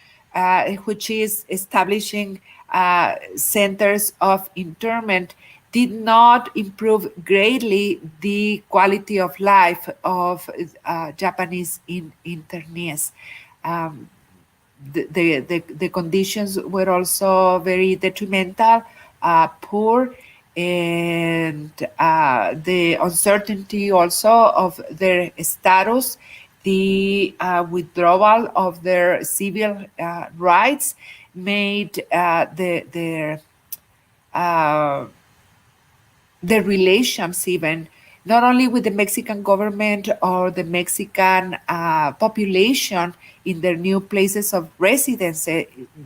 which is establishing centers of internment, did not improve greatly the quality of life of Japanese internees. Um, the conditions were also very detrimental, poor, and the uncertainty also of their status, the withdrawal of their civil rights made uh, the relations even not only with the Mexican government or the Mexican population in their new places of residence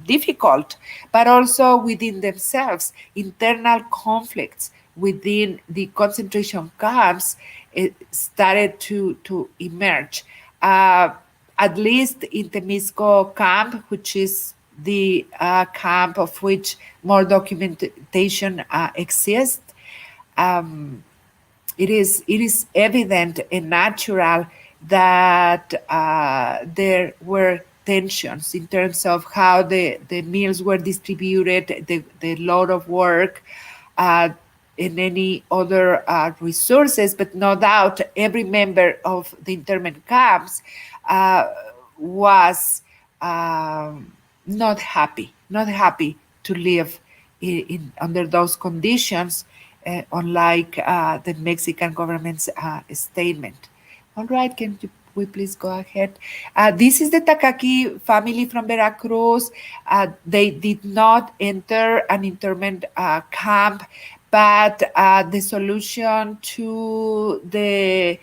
difficult, but also within themselves, internal conflicts within the concentration camps started to emerge. At least in Temisco camp, which is the camp of which more documentation exists, um, it is evident and natural that there were tensions in terms of how the meals were distributed, the load of work, uh, and any other resources. But no doubt, every member of the internment camps uh, was not happy to live under those conditions, unlike the Mexican government's statement. All right, we please go ahead? This is the Takaki family from Veracruz. They did not enter an internment camp, but the solution to the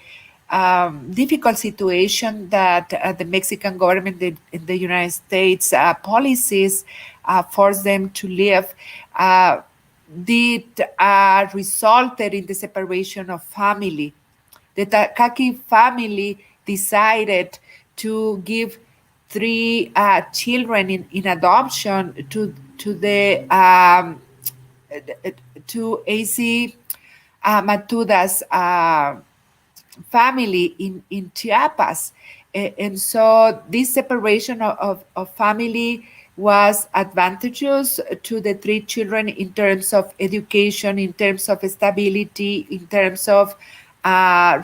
difficult situation that the Mexican government in the United States policies forced them to live did resulted in the separation of family. The Takaki family decided to give three children in adoption to the to AC Matuda's family in Chiapas. And so this separation of family was advantageous to the three children in terms of education, in terms of stability, in terms of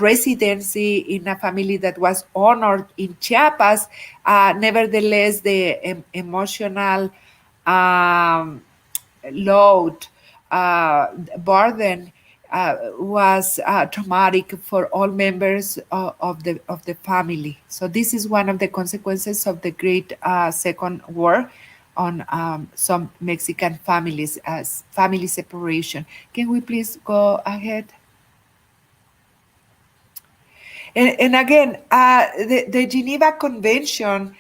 residency in a family that was honored in Chiapas. Nevertheless, the emotional um, load, burden was traumatic for all members of the family. So this is one of the consequences of the Great Second War on some Mexican families as family separation. Can we please go ahead? And again, the Geneva Convention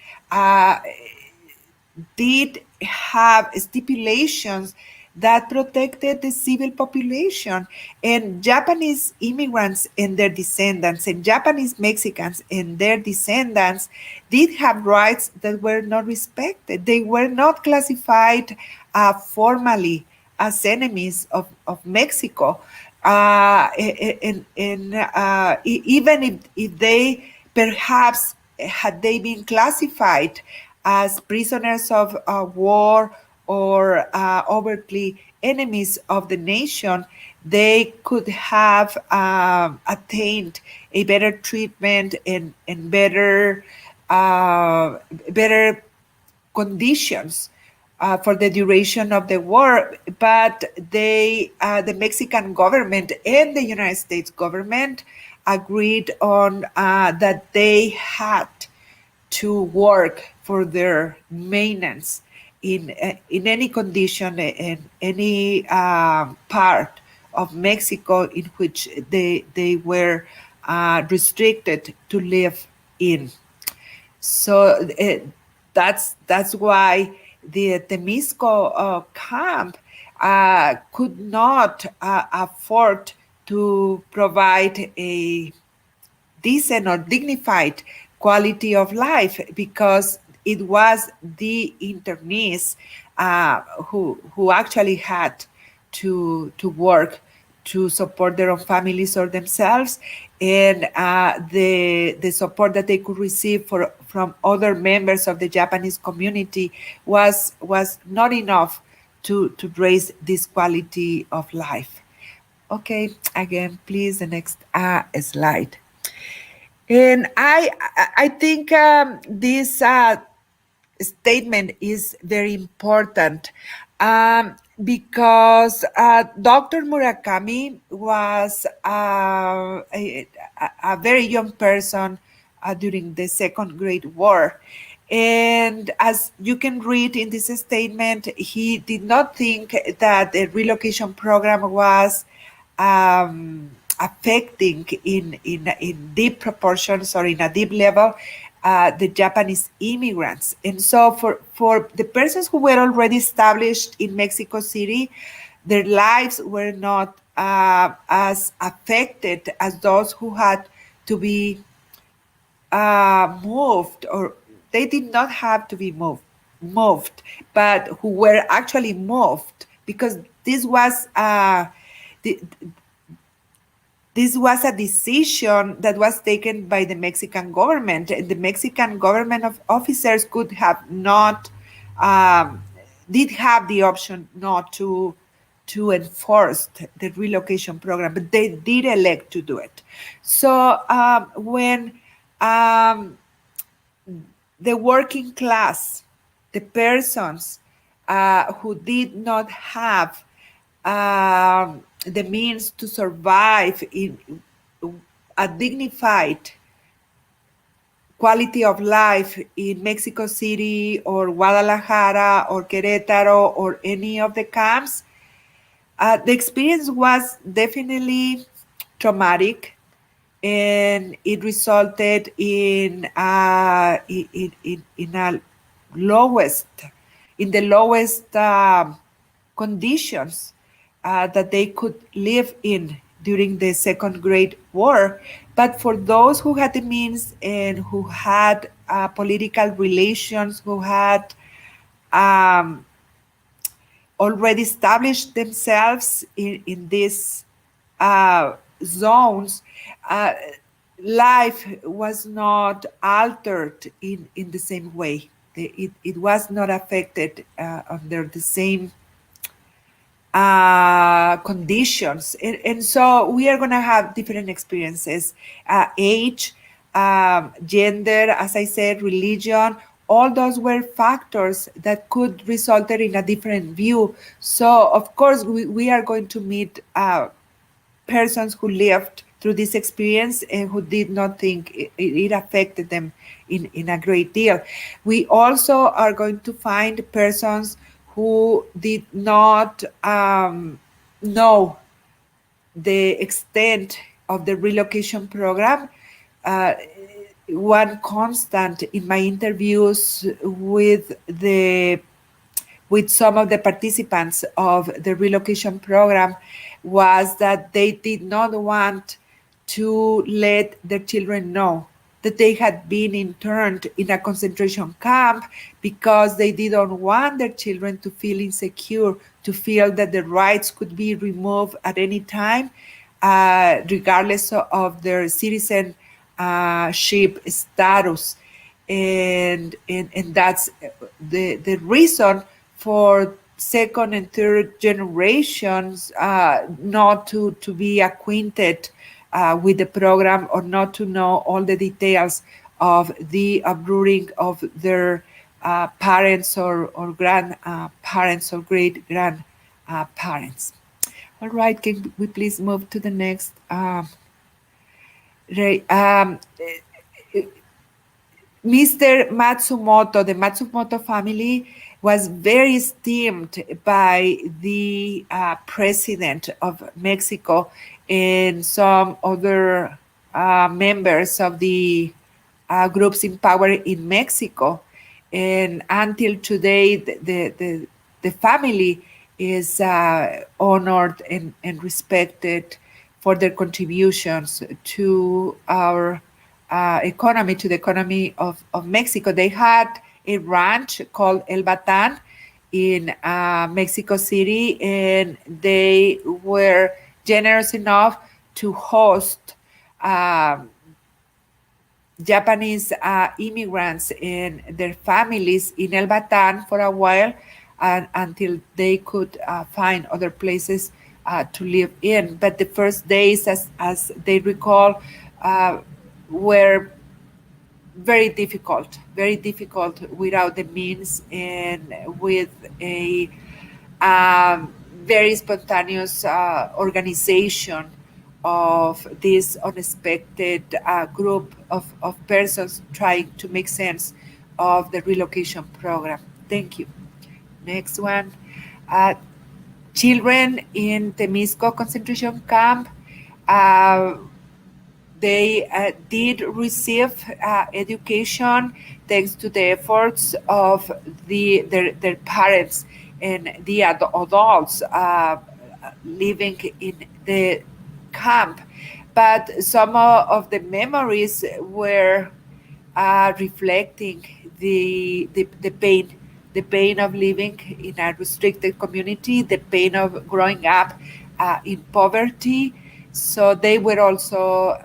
did have stipulations that protected the civil population, and Japanese immigrants and their descendants and Japanese Mexicans and their descendants did have rights that were not respected. They were not classified formally as enemies of Mexico. Even if they perhaps had they been classified as prisoners of war or overtly enemies of the nation, they could have attained a better treatment and better conditions for the duration of the war. But the Mexican government and the United States government agreed on that they had to work for their maintenance in any condition in any part of Mexico in which they were restricted to live in. So that's why the Temisco camp could not afford to provide a decent or dignified quality of life because it was the internees who actually had to work to support their own families or themselves, and the support that they could receive from other members of the Japanese community was not enough to raise this quality of life. Okay, again, please, the next slide. And I think this statement is very important because Dr. Murakami was a very young person during the Second Great War. And as you can read in this statement, he did not think that the relocation program was affecting in deep proportions or in a deep level the Japanese immigrants. And so for the persons who were already established in Mexico City, their lives were not as affected as those who had to be moved, or they did not have to be moved, but who were actually moved because the, this was a decision that was taken by the Mexican government. The Mexican government of officers could have not, did have the option not to enforce the relocation program, but they did elect to do it. So when um, the working class, the persons who did not have the means to survive in a dignified quality of life in Mexico City or Guadalajara or Querétaro or any of the camps, the experience was definitely traumatic, and it resulted in a lowest in the lowest conditions that they could live in during the Second Great War. But for those who had the means and who had political relations, who had um, already established themselves in these zones, uh, life was not altered in the same way. It was not affected under the same conditions. And so we are going to have different experiences, age, gender, as I said, religion. All those were factors that could result in a different view. So, of course, we are going to meet persons who lived through this experience and who did not think it affected them in a great deal. We also are going to find persons who did not know the extent of the relocation program. Uh, One constant in my interviews with some of the participants of the relocation program was that they did not want to let their children know that they had been interned in a concentration camp because they didn't want their children to feel insecure, to feel that their rights could be removed at any time, regardless of their citizenship status. And that's the reason for second and third generations not to be acquainted with the program or not to know all the details of the uprooting of their parents or grandparents or great grandparents. All right, can we please move to the next? Right. Mr. Matsumoto, the Matsumoto family, was very esteemed by the president of Mexico and some other members of the groups in power in Mexico. And until today, the family is honored and respected for their contributions to our economy, to the economy of Mexico. They had a ranch called El Batan in Mexico City, and they were generous enough to host um, Japanese immigrants and their families in El Batan for a while, until they could find other places to live in. But the first days, as they recall, were very difficult without the means and with a very spontaneous organization of this unexpected group of persons trying to make sense of the relocation program. Thank you. Next one. Uh, Children in Temisco concentration camp. Uh, they did receive education thanks to the efforts of their parents and the adults living in the camp. But some of the memories were reflecting the pain of living in a restricted community, the pain of growing up in poverty. So they were also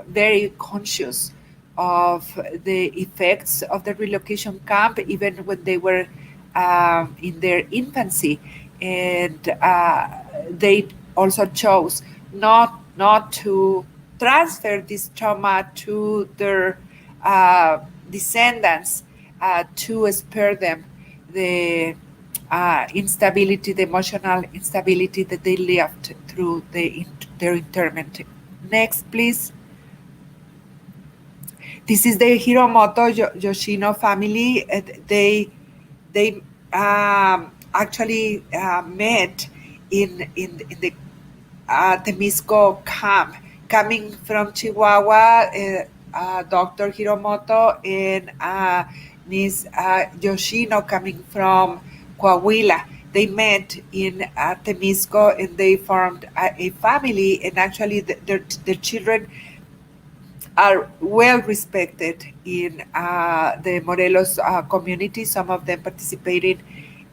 very conscious of the effects of the relocation camp, even when they were in their infancy. And they also chose not to transfer this trauma to their descendants, to spare them the instability, the emotional instability that they lived through their internment. Next, please. This is the Hiromoto Yoshino family. They actually met in the Temisco camp, coming from Chihuahua. Dr. Hiromoto and Ms. Yoshino coming from Coahuila. They met in Temisco and they formed a family, and actually their children are well respected in the Morelos community. Some of them participated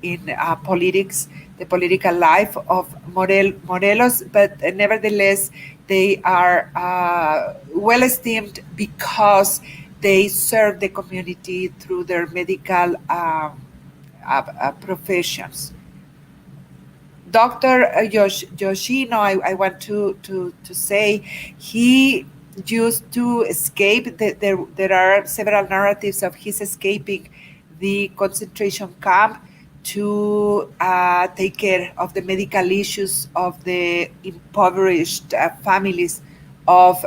in politics, the political life of Morelos, but nevertheless, they are well esteemed because they serve the community through their medical professions. Dr. Yoshino, I want to say, he used to escape. There are several narratives of his escaping the concentration camp to take care of the medical issues of the impoverished families of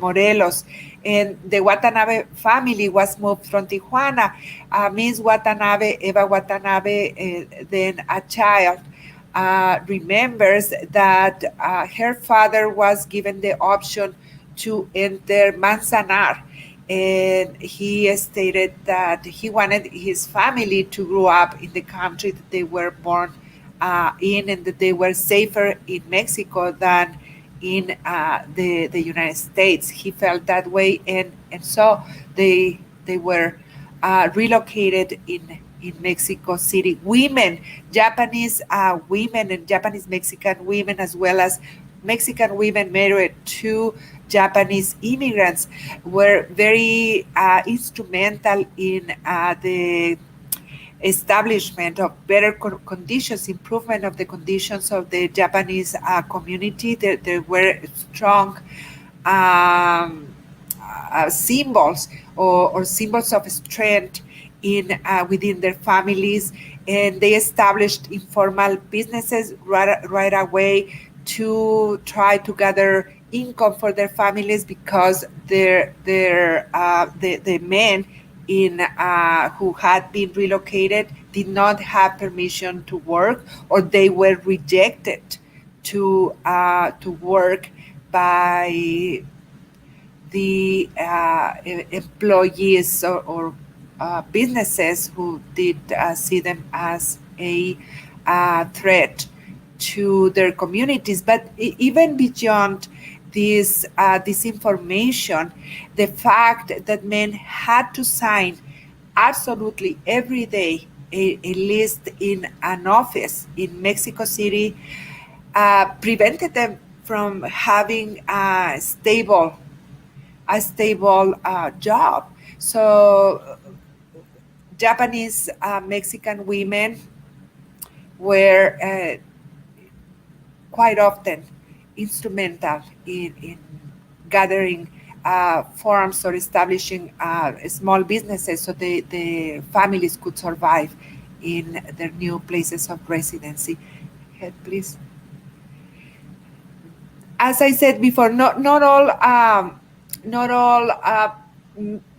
Morelos. And the Watanabe family was moved from Tijuana. Ms. Watanabe, Eva Watanabe, then a child, remembers that her father was given the option to enter Manzanar. And he stated that he wanted his family to grow up in the country that they were born in, and that they were safer in Mexico than in the United States. He felt that way, and so they were relocated in Mexico City. Women, Japanese women and Japanese Mexican women, as well as Mexican women married to Japanese immigrants, were very instrumental in the establishment of better conditions, improvement of the conditions of the Japanese community. There were strong symbols or symbols of strength in within their families, and they established informal businesses right away to try to gather income for their families, because the men who had been relocated did not have permission to work, or they were rejected to work by the employees or businesses who did see them as a threat to their communities. But even beyond this information, the fact that men had to sign absolutely every day a list in an office in Mexico City prevented them from having a stable job. So Japanese Mexican women were quite often instrumental in gathering farms or establishing small businesses so the families could survive in their new places of residency. Head, please. As I said before, not all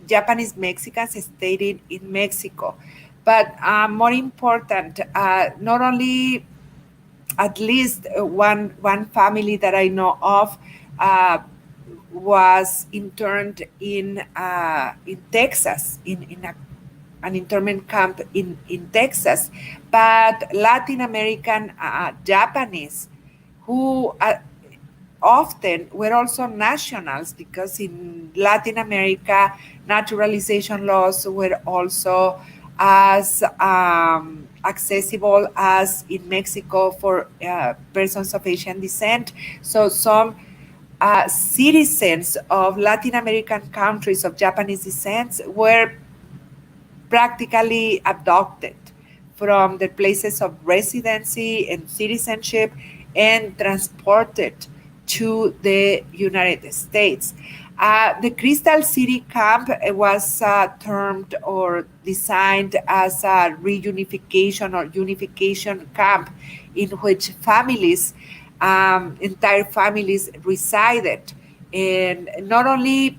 Japanese Mexicans stayed in Mexico, but more important, not only at least one family that I know of uh, was interned in Texas in an internment camp in Texas, but Latin American Japanese who often were also nationals, because in Latin America, naturalization laws were also as accessible as in Mexico for persons of Asian descent. So some citizens of Latin American countries of Japanese descent were practically abducted from their places of residency and citizenship and transported to the United States. The Crystal City camp was termed or designed as a reunification or unification camp in which entire families resided. And not only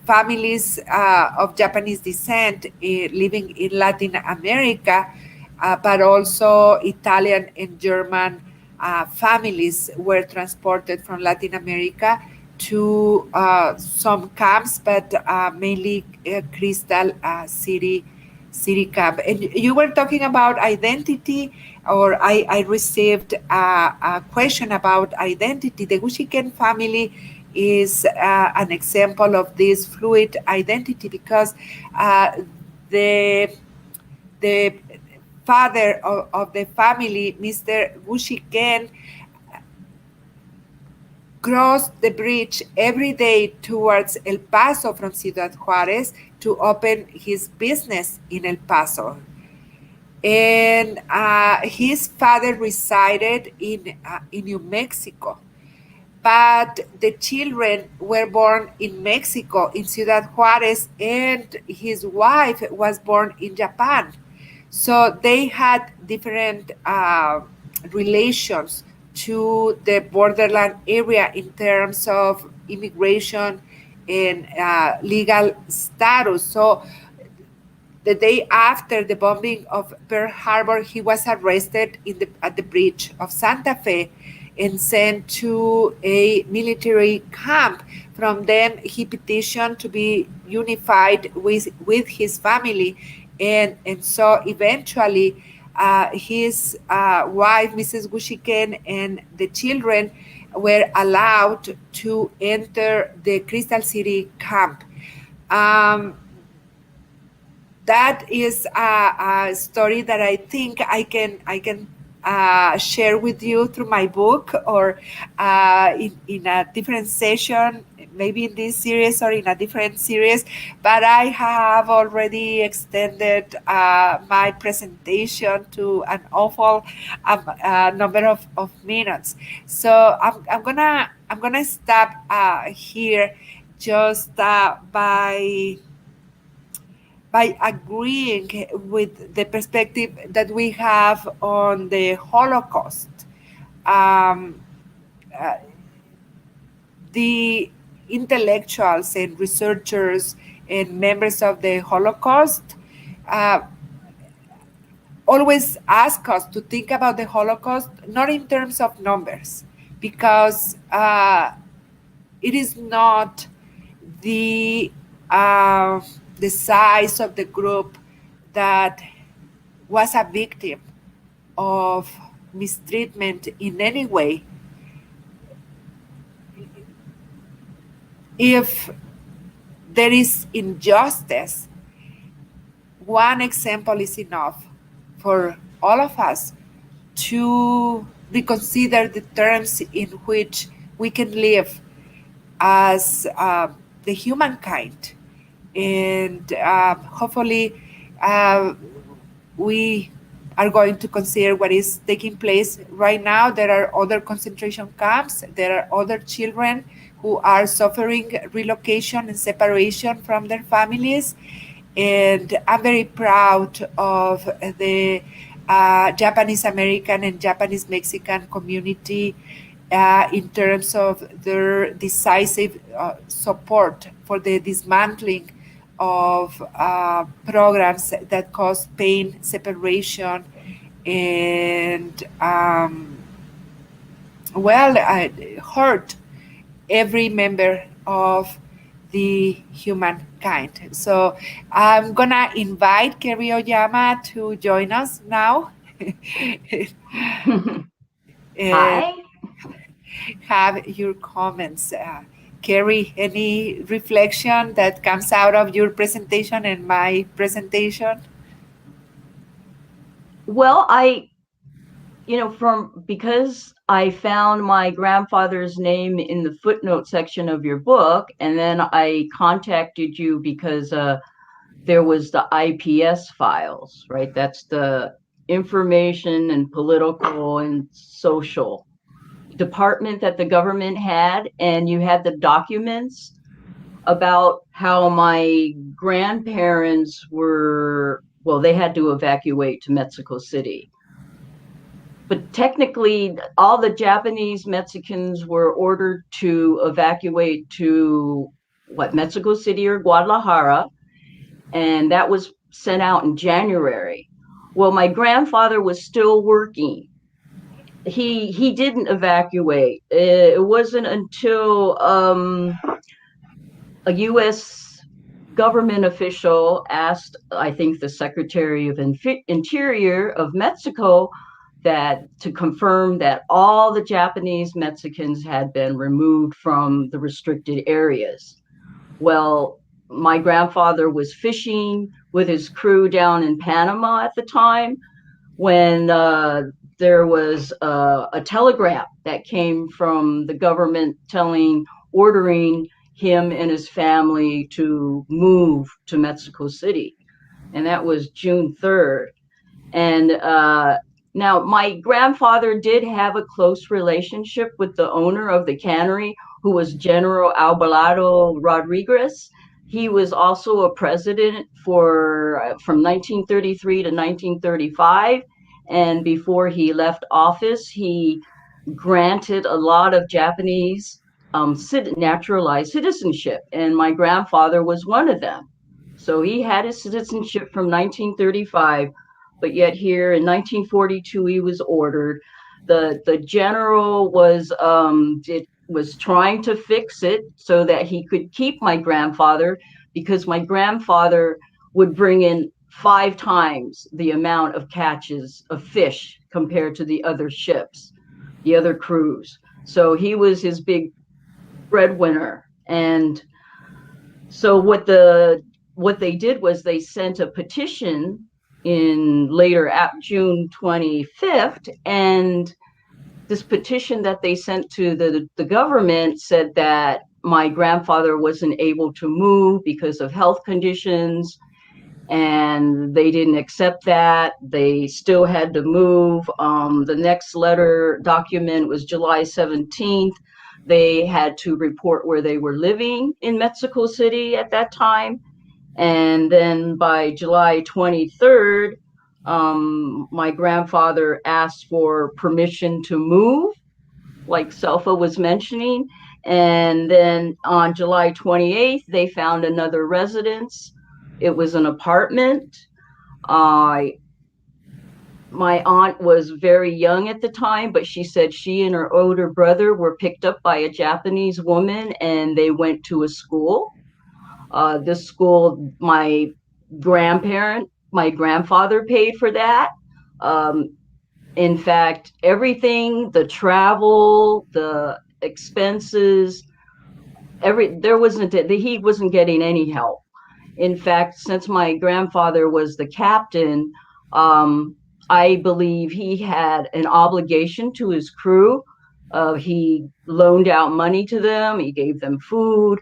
families of Japanese descent living in Latin America, but also Italian and German families were transported from Latin America to some camps, but mainly Crystal City camp. And you were talking about identity, or I received a question about identity. The Gushiken family is an example of this fluid identity, because the the father of the family, Mr. Gushiken, crossed the bridge every day towards El Paso from Ciudad Juarez to open his business in El Paso. And his father resided in New Mexico, but the children were born in Mexico, in Ciudad Juarez, and his wife was born in Japan. So they had different relations to the borderland area in terms of immigration and legal status. So the day after the bombing of Pearl Harbor, he was arrested at the bridge of Santa Fe and sent to a military camp. From them, he petitioned to be unified with his family. And so eventually, his wife, Mrs. Gushiken, and the children were allowed to enter the Crystal City camp. Um, that is a story that I think I can share with you through my book, or in a different session, maybe in this series or in a different series. But I have already extended my presentation to an awful number of minutes. So I'm gonna stop here, just by agreeing with the perspective that we have on the Holocaust. Um, uh, the intellectuals and researchers and members of the Holocaust uh, always ask us to think about the Holocaust not in terms of numbers, because it is not the uh, the size of the group that was a victim of mistreatment in any way. If there is injustice, one example is enough for all of us to reconsider the terms in which we can live as the humankind. And hopefully, uh, we are going to consider what is taking place right now. There are other concentration camps, there are other children who are suffering relocation and separation from their families. And I'm very proud of the Japanese American and Japanese Mexican community in terms of their decisive support for the dismantling of programs that cause pain, separation, and hurt every member of the humankind. So I'm gonna invite Carrie Oyama to join us now and Hi. have your comments. Carrie, any reflection that comes out of your presentation and my presentation? Well, from because I found my grandfather's name in the footnote section of your book, and then I contacted you because there was the IPS files, right? That's the information and political and social department that the government had, and you had the documents about how my grandparents they had to evacuate to Mexico City. But technically, all the Japanese Mexicans were ordered to evacuate to Mexico City or Guadalajara, and that was sent out in January. Well, my grandfather was still working. He didn't evacuate. It wasn't until a U.S. government official asked, I think, the Secretary of Interior of Mexico that to confirm that all the Japanese Mexicans had been removed from the restricted areas. Well, my grandfather was fishing with his crew down in Panama at the time when there was a telegram that came from the government ordering him and his family to move to Mexico City. And that was June 3rd. And now my grandfather did have a close relationship with the owner of the cannery, who was General Alvarado Rodriguez. He was also a president from 1933 to 1935. And before he left office, he granted a lot of Japanese naturalized citizenship, and my grandfather was one of them. So he had his citizenship from 1935, but yet here in 1942 he was ordered. The general was trying to fix it so that he could keep my grandfather, because my grandfather would bring in 5 times the amount of catches of fish compared to the other ships, the other crews. So he was his big breadwinner. And so what they did was they sent a petition in later at June 25th, and this petition that they sent to the government said that my grandfather wasn't able to move because of health conditions, and they didn't accept that. They still had to move. The next letter document was July 17th. They had to report where they were living in Mexico City at that time. And then by July 23rd, my grandfather asked for permission to move, like Selfa was mentioning. And then on July 28th, they found another residence. It was an apartment. Uh, my aunt was very young at the time, but she said she and her older brother were picked up by a Japanese woman and they went to a school. This school, my grandfather paid for that. Um, in fact, everything, the travel, the expenses, he wasn't getting any help. In fact, since my grandfather was the captain, um, I believe he had an obligation to his crew. He loaned out money to them, he gave them food.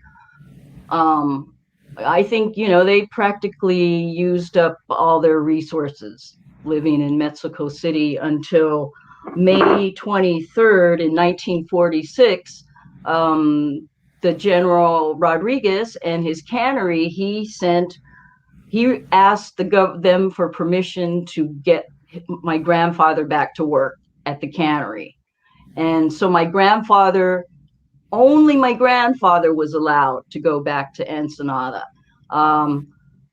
um, I think, they practically used up all their resources living in Mexico City until May 23rd in 1946. Um, the General Rodriguez and his cannery, he asked them for permission to get my grandfather back to work at the cannery. And so only my grandfather was allowed to go back to Ensenada. Um,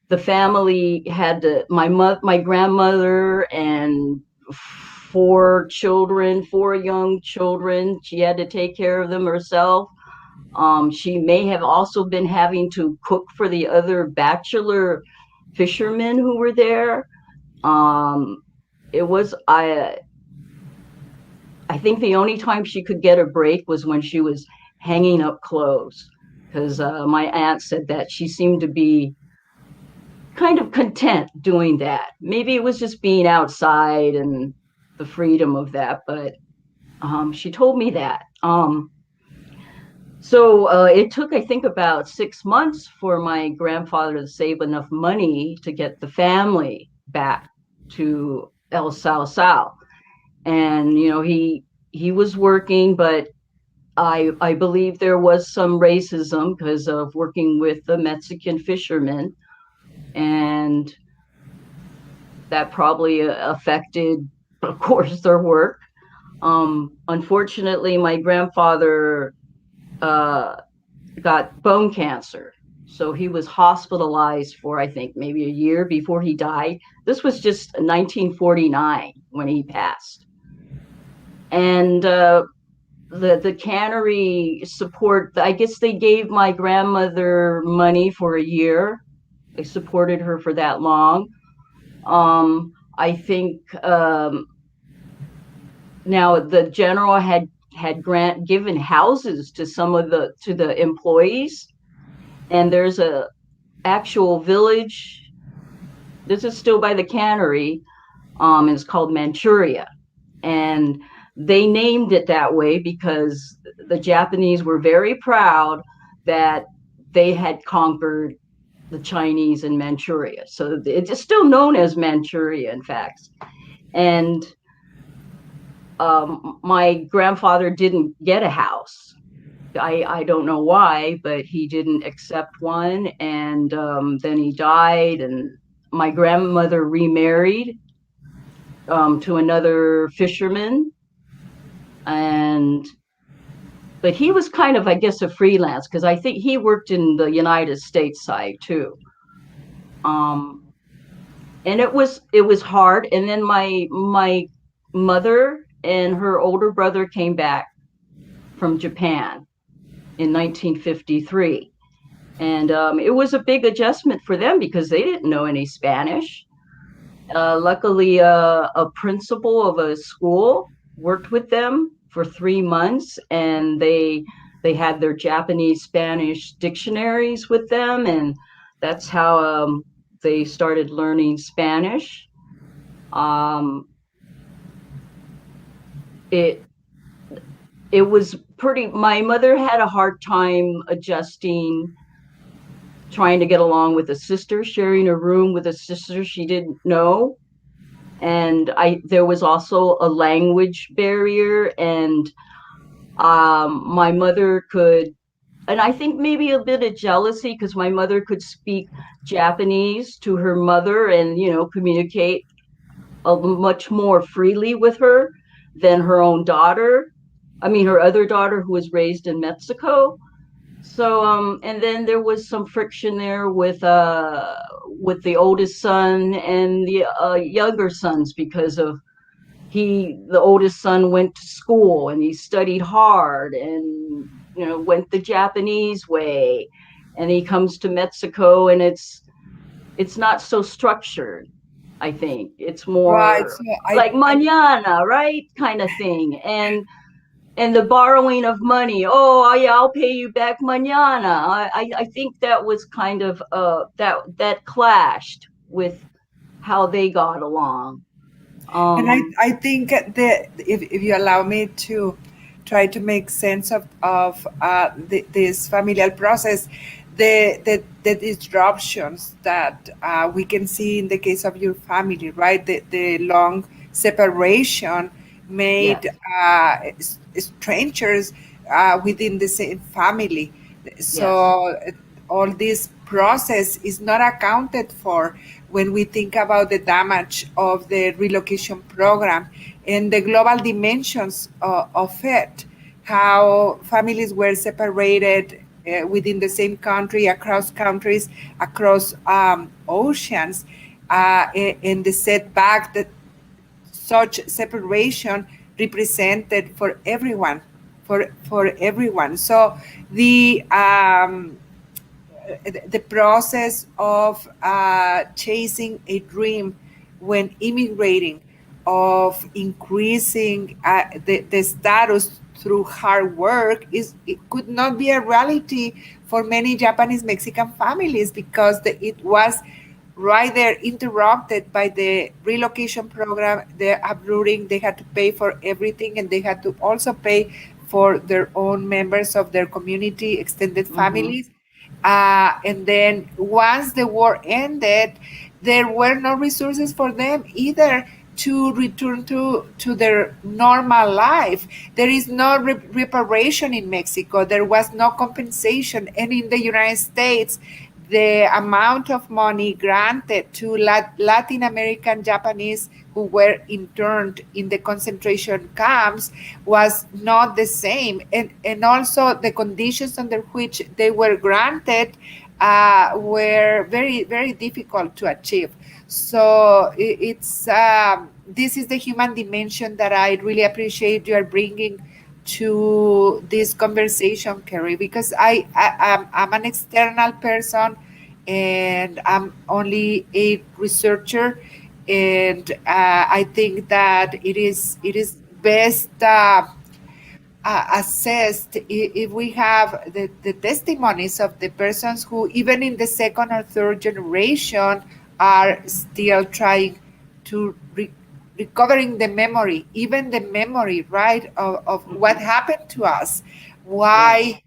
the family had my grandmother and four young children. She had to take care of them herself. She may have also been having to cook for the other bachelor fishermen who were there. Um, it was I think the only time she could get a break was when she was hanging up clothes, because my aunt said that she seemed to be kind of content doing that. Maybe it was just being outside and the freedom of that, but she told me that. So it took, I think, about 6 months for my grandfather to save enough money to get the family back to El Salsal. And he was working, but I believe there was some racism because of working with the Mexican fishermen, and that probably affected, of course, their work. Unfortunately, my grandfather uh, got bone cancer, so he was hospitalized for, I think, maybe a year before he died. This was just 1949 when he passed. And the cannery support, I guess they gave my grandmother money for a year. They supported her for that long. I think now the general had given houses to the employees, and there's a actual village. This is still by the cannery. It's called Manchuria, and they named it that way because the Japanese were very proud that they had conquered the Chinese in Manchuria. So it's still known as Manchuria, in fact. And my grandfather didn't get a house. I don't know why, but he didn't accept one. And then he died, and my grandmother remarried to another fisherman. But he was kind of, I guess, a freelance, because I think he worked in the United States side too. And it was hard. And then my mother and her older brother came back from Japan in 1953. And it was a big adjustment for them because they didn't know any Spanish. Luckily, a principal of a school worked with them for 3 months, and they had their Japanese Spanish dictionaries with them, and that's how they started learning Spanish. Um, it it was pretty. My mother had a hard time adjusting, trying to get along with a sister, sharing a room with a sister she didn't know. And there was also a language barrier, and my mother could, and I think maybe a bit of jealousy, because my mother could speak Japanese to her mother and communicate much more freely with her than her own daughter. I mean, her other daughter who was raised in Mexico. So, and then there was some friction there with the oldest son and the younger sons because of the oldest son went to school and he studied hard and went the Japanese way, and he comes to Mexico and it's not so structured. I think it's Right. more So like mañana, right, kind of thing, and the borrowing of money. Oh, yeah, I'll pay you back mañana. I think that was kind of that clashed with how they got along. And Um, I think that if you allow me to try to make sense of this familial process, the disruptions that we can see in the case of your family, right? The long separation yes, made strangers within the same family. yes, So all this process is not accounted for when we think about the damage of the relocation program and the global dimensions of it, how families were separated within the same country, across countries, across oceans, and the setback that such separation represented for everyone, for everyone. So the the process of chasing a dream when immigrating, of increasing the status through hard work, is it could not be a reality for many Japanese Mexican families because it was right there interrupted by the relocation program, the uprooting. They had to pay for everything, and they had to also pay for their own members of their community, extended mm-hmm, families. And then once the war ended, there were no resources for them either to return to their normal life. There is no reparation in Mexico. There was no compensation. And in the United States, the amount of money granted to Latin American Japanese who were interned in the concentration camps was not the same. And also the conditions under which they were granted were very, very difficult to achieve. So it's this is the human dimension that I really appreciate you are bringing to this conversation, Carrie, because I'm an external person and I'm only a researcher, and I think that it is best assessed if we have the testimonies of the persons who, even in the second or third generation, are still trying to recovering the memory, even the memory, right, of what mm-hmm, happened to us, yes, why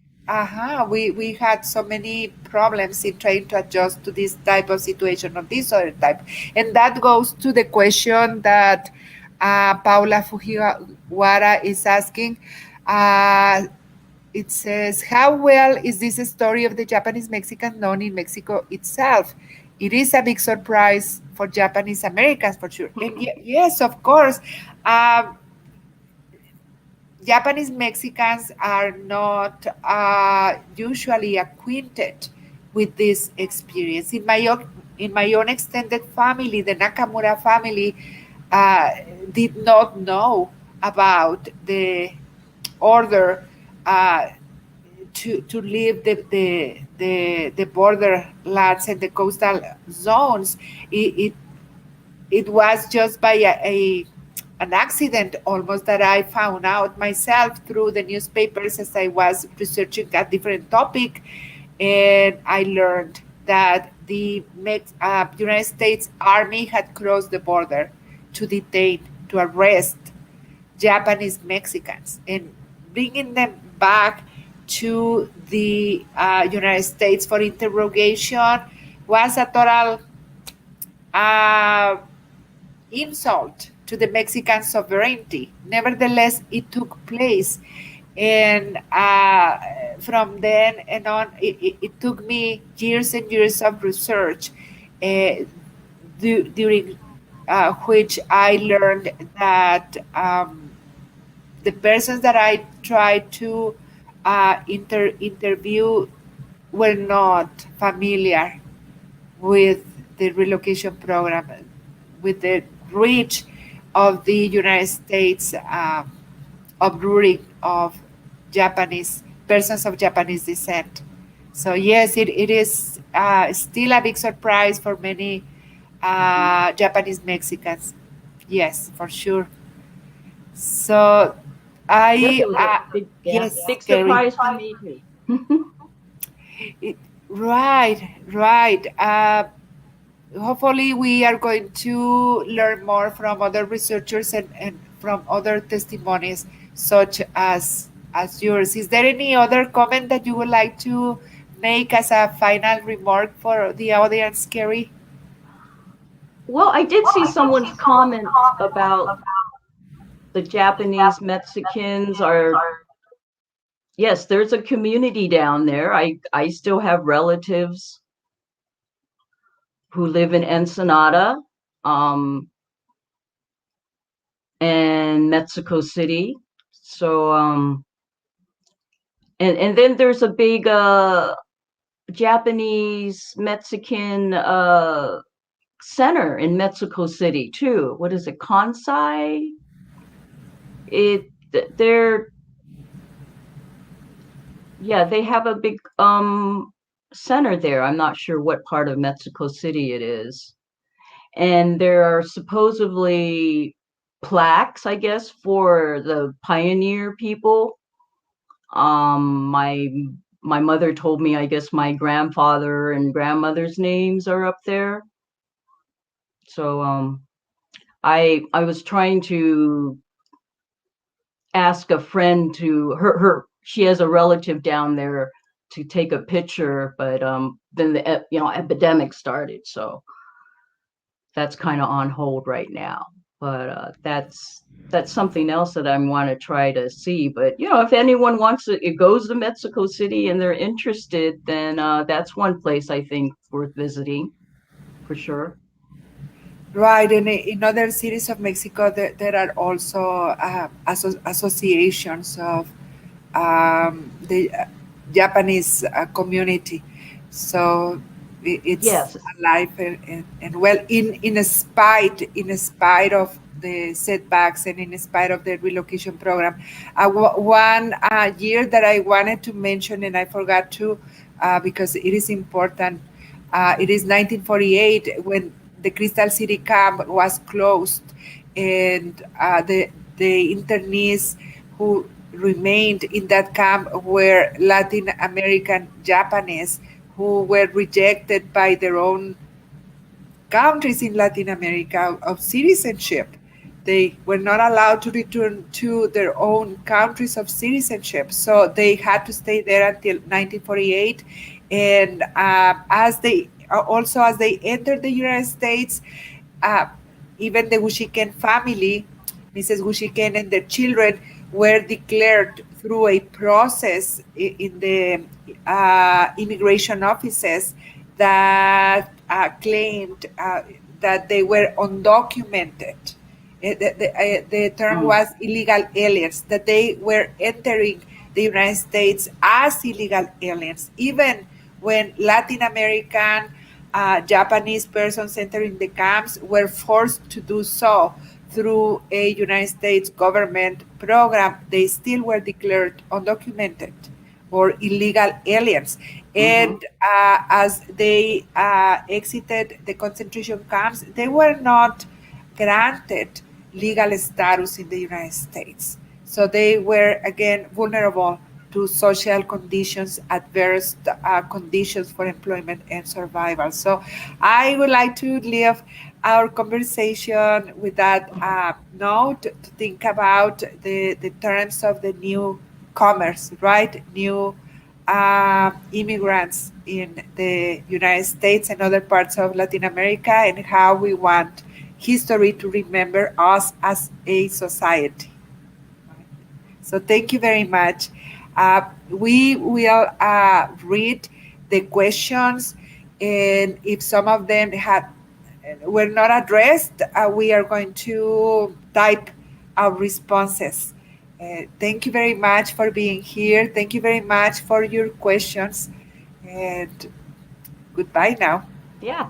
we had so many problems in trying to adjust to this type of situation or this other type. And that goes to the question that Paula Fujiwara is asking. Uh, it says, how well is this story of the Japanese Mexican known in Mexico itself? It is a big surprise for Japanese Americans, for sure. And yes, of course. Um, Japanese Mexicans are not usually acquainted with this experience. In my own extended family, the Nakamura family uh, did not know about the order uh, to leave the borderlands and the coastal zones. It was just by an accident almost that I found out myself through the newspapers as I was researching a different topic, and I learned that the United States Army had crossed the border to detain, to arrest Japanese Mexicans, and bringing them back to the United States for interrogation was a total uh, insult to the Mexican sovereignty. Nevertheless, it took place. And from then and on, it took me years and years of research during which I learned that. the persons that I tried to interview were not familiar with the relocation program, with the reach of the United States uprooting of Japanese persons of Japanese descent. So yes, it is still a big surprise for many Japanese Mexicans. Yes, for sure. So Yes, I it was a big, yeah, yes, big Carrie. surprise for me too. It- right, right. Hopefully we are going to learn more from other researchers and from other testimonies such as yours. Is there any other comment that you would like to make as a final remark for the audience, Carrie? Well, I did see someone's comment about the Japanese Mexicans are, yes, there's a community down there. I still have relatives who live in Ensenada, um, and Mexico City. So, and then there's a big Japanese Mexican center in Mexico City too. What is it, Kansai? It they're Yeah, they have a big center there. I'm not sure what part of Mexico City it is. And there are supposedly plaques, I guess, for the pioneer people. My mother told me, I guess my grandfather and grandmother's names are up there. So I was trying to ask a friend to her she has a relative down there to take a picture, but then the epidemic started, so that's kind of on hold right now. But that's something else that I want to try to see. But if anyone wants it goes to Mexico City and they're interested, then that's one place I think worth visiting for sure. Right, and in other cities of Mexico, there are also associations of the Japanese community. So it's Yes. alive and well in spite of the setbacks and in spite of the relocation program. One year that I wanted to mention and I forgot to because it is important. It is 1948 when the Crystal City camp was closed, and the internees who remained in that camp were Latin American Japanese who were rejected by their own countries in Latin America of citizenship. They were not allowed to return to their own countries of citizenship, so they had to stay there until 1948. And as they entered the United States, uh, even the Gushiken family, Mrs. Gushiken and their children, were declared through a process in the immigration offices that claimed that they were undocumented. The term Mm. was illegal aliens, that they were entering the United States as illegal aliens, even when Latin American, Japanese persons entering the camps were forced to do so through a United States government program. They still were declared undocumented or illegal aliens. Mm-hmm. And as they exited the concentration camps, they were not granted legal status in the United States. So they were again vulnerable to social conditions, adverse conditions for employment and survival. So I would like to leave our conversation with that note to think about the terms of the new commerce, right? New immigrants in the United States and other parts of Latin America, and how we want history to remember us as a society. So thank you very much. We will read the questions, and if some of them had were not addressed, we are going to type our responses Thank you very much for being here. Thank you very much for your questions. And goodbye now. Yeah.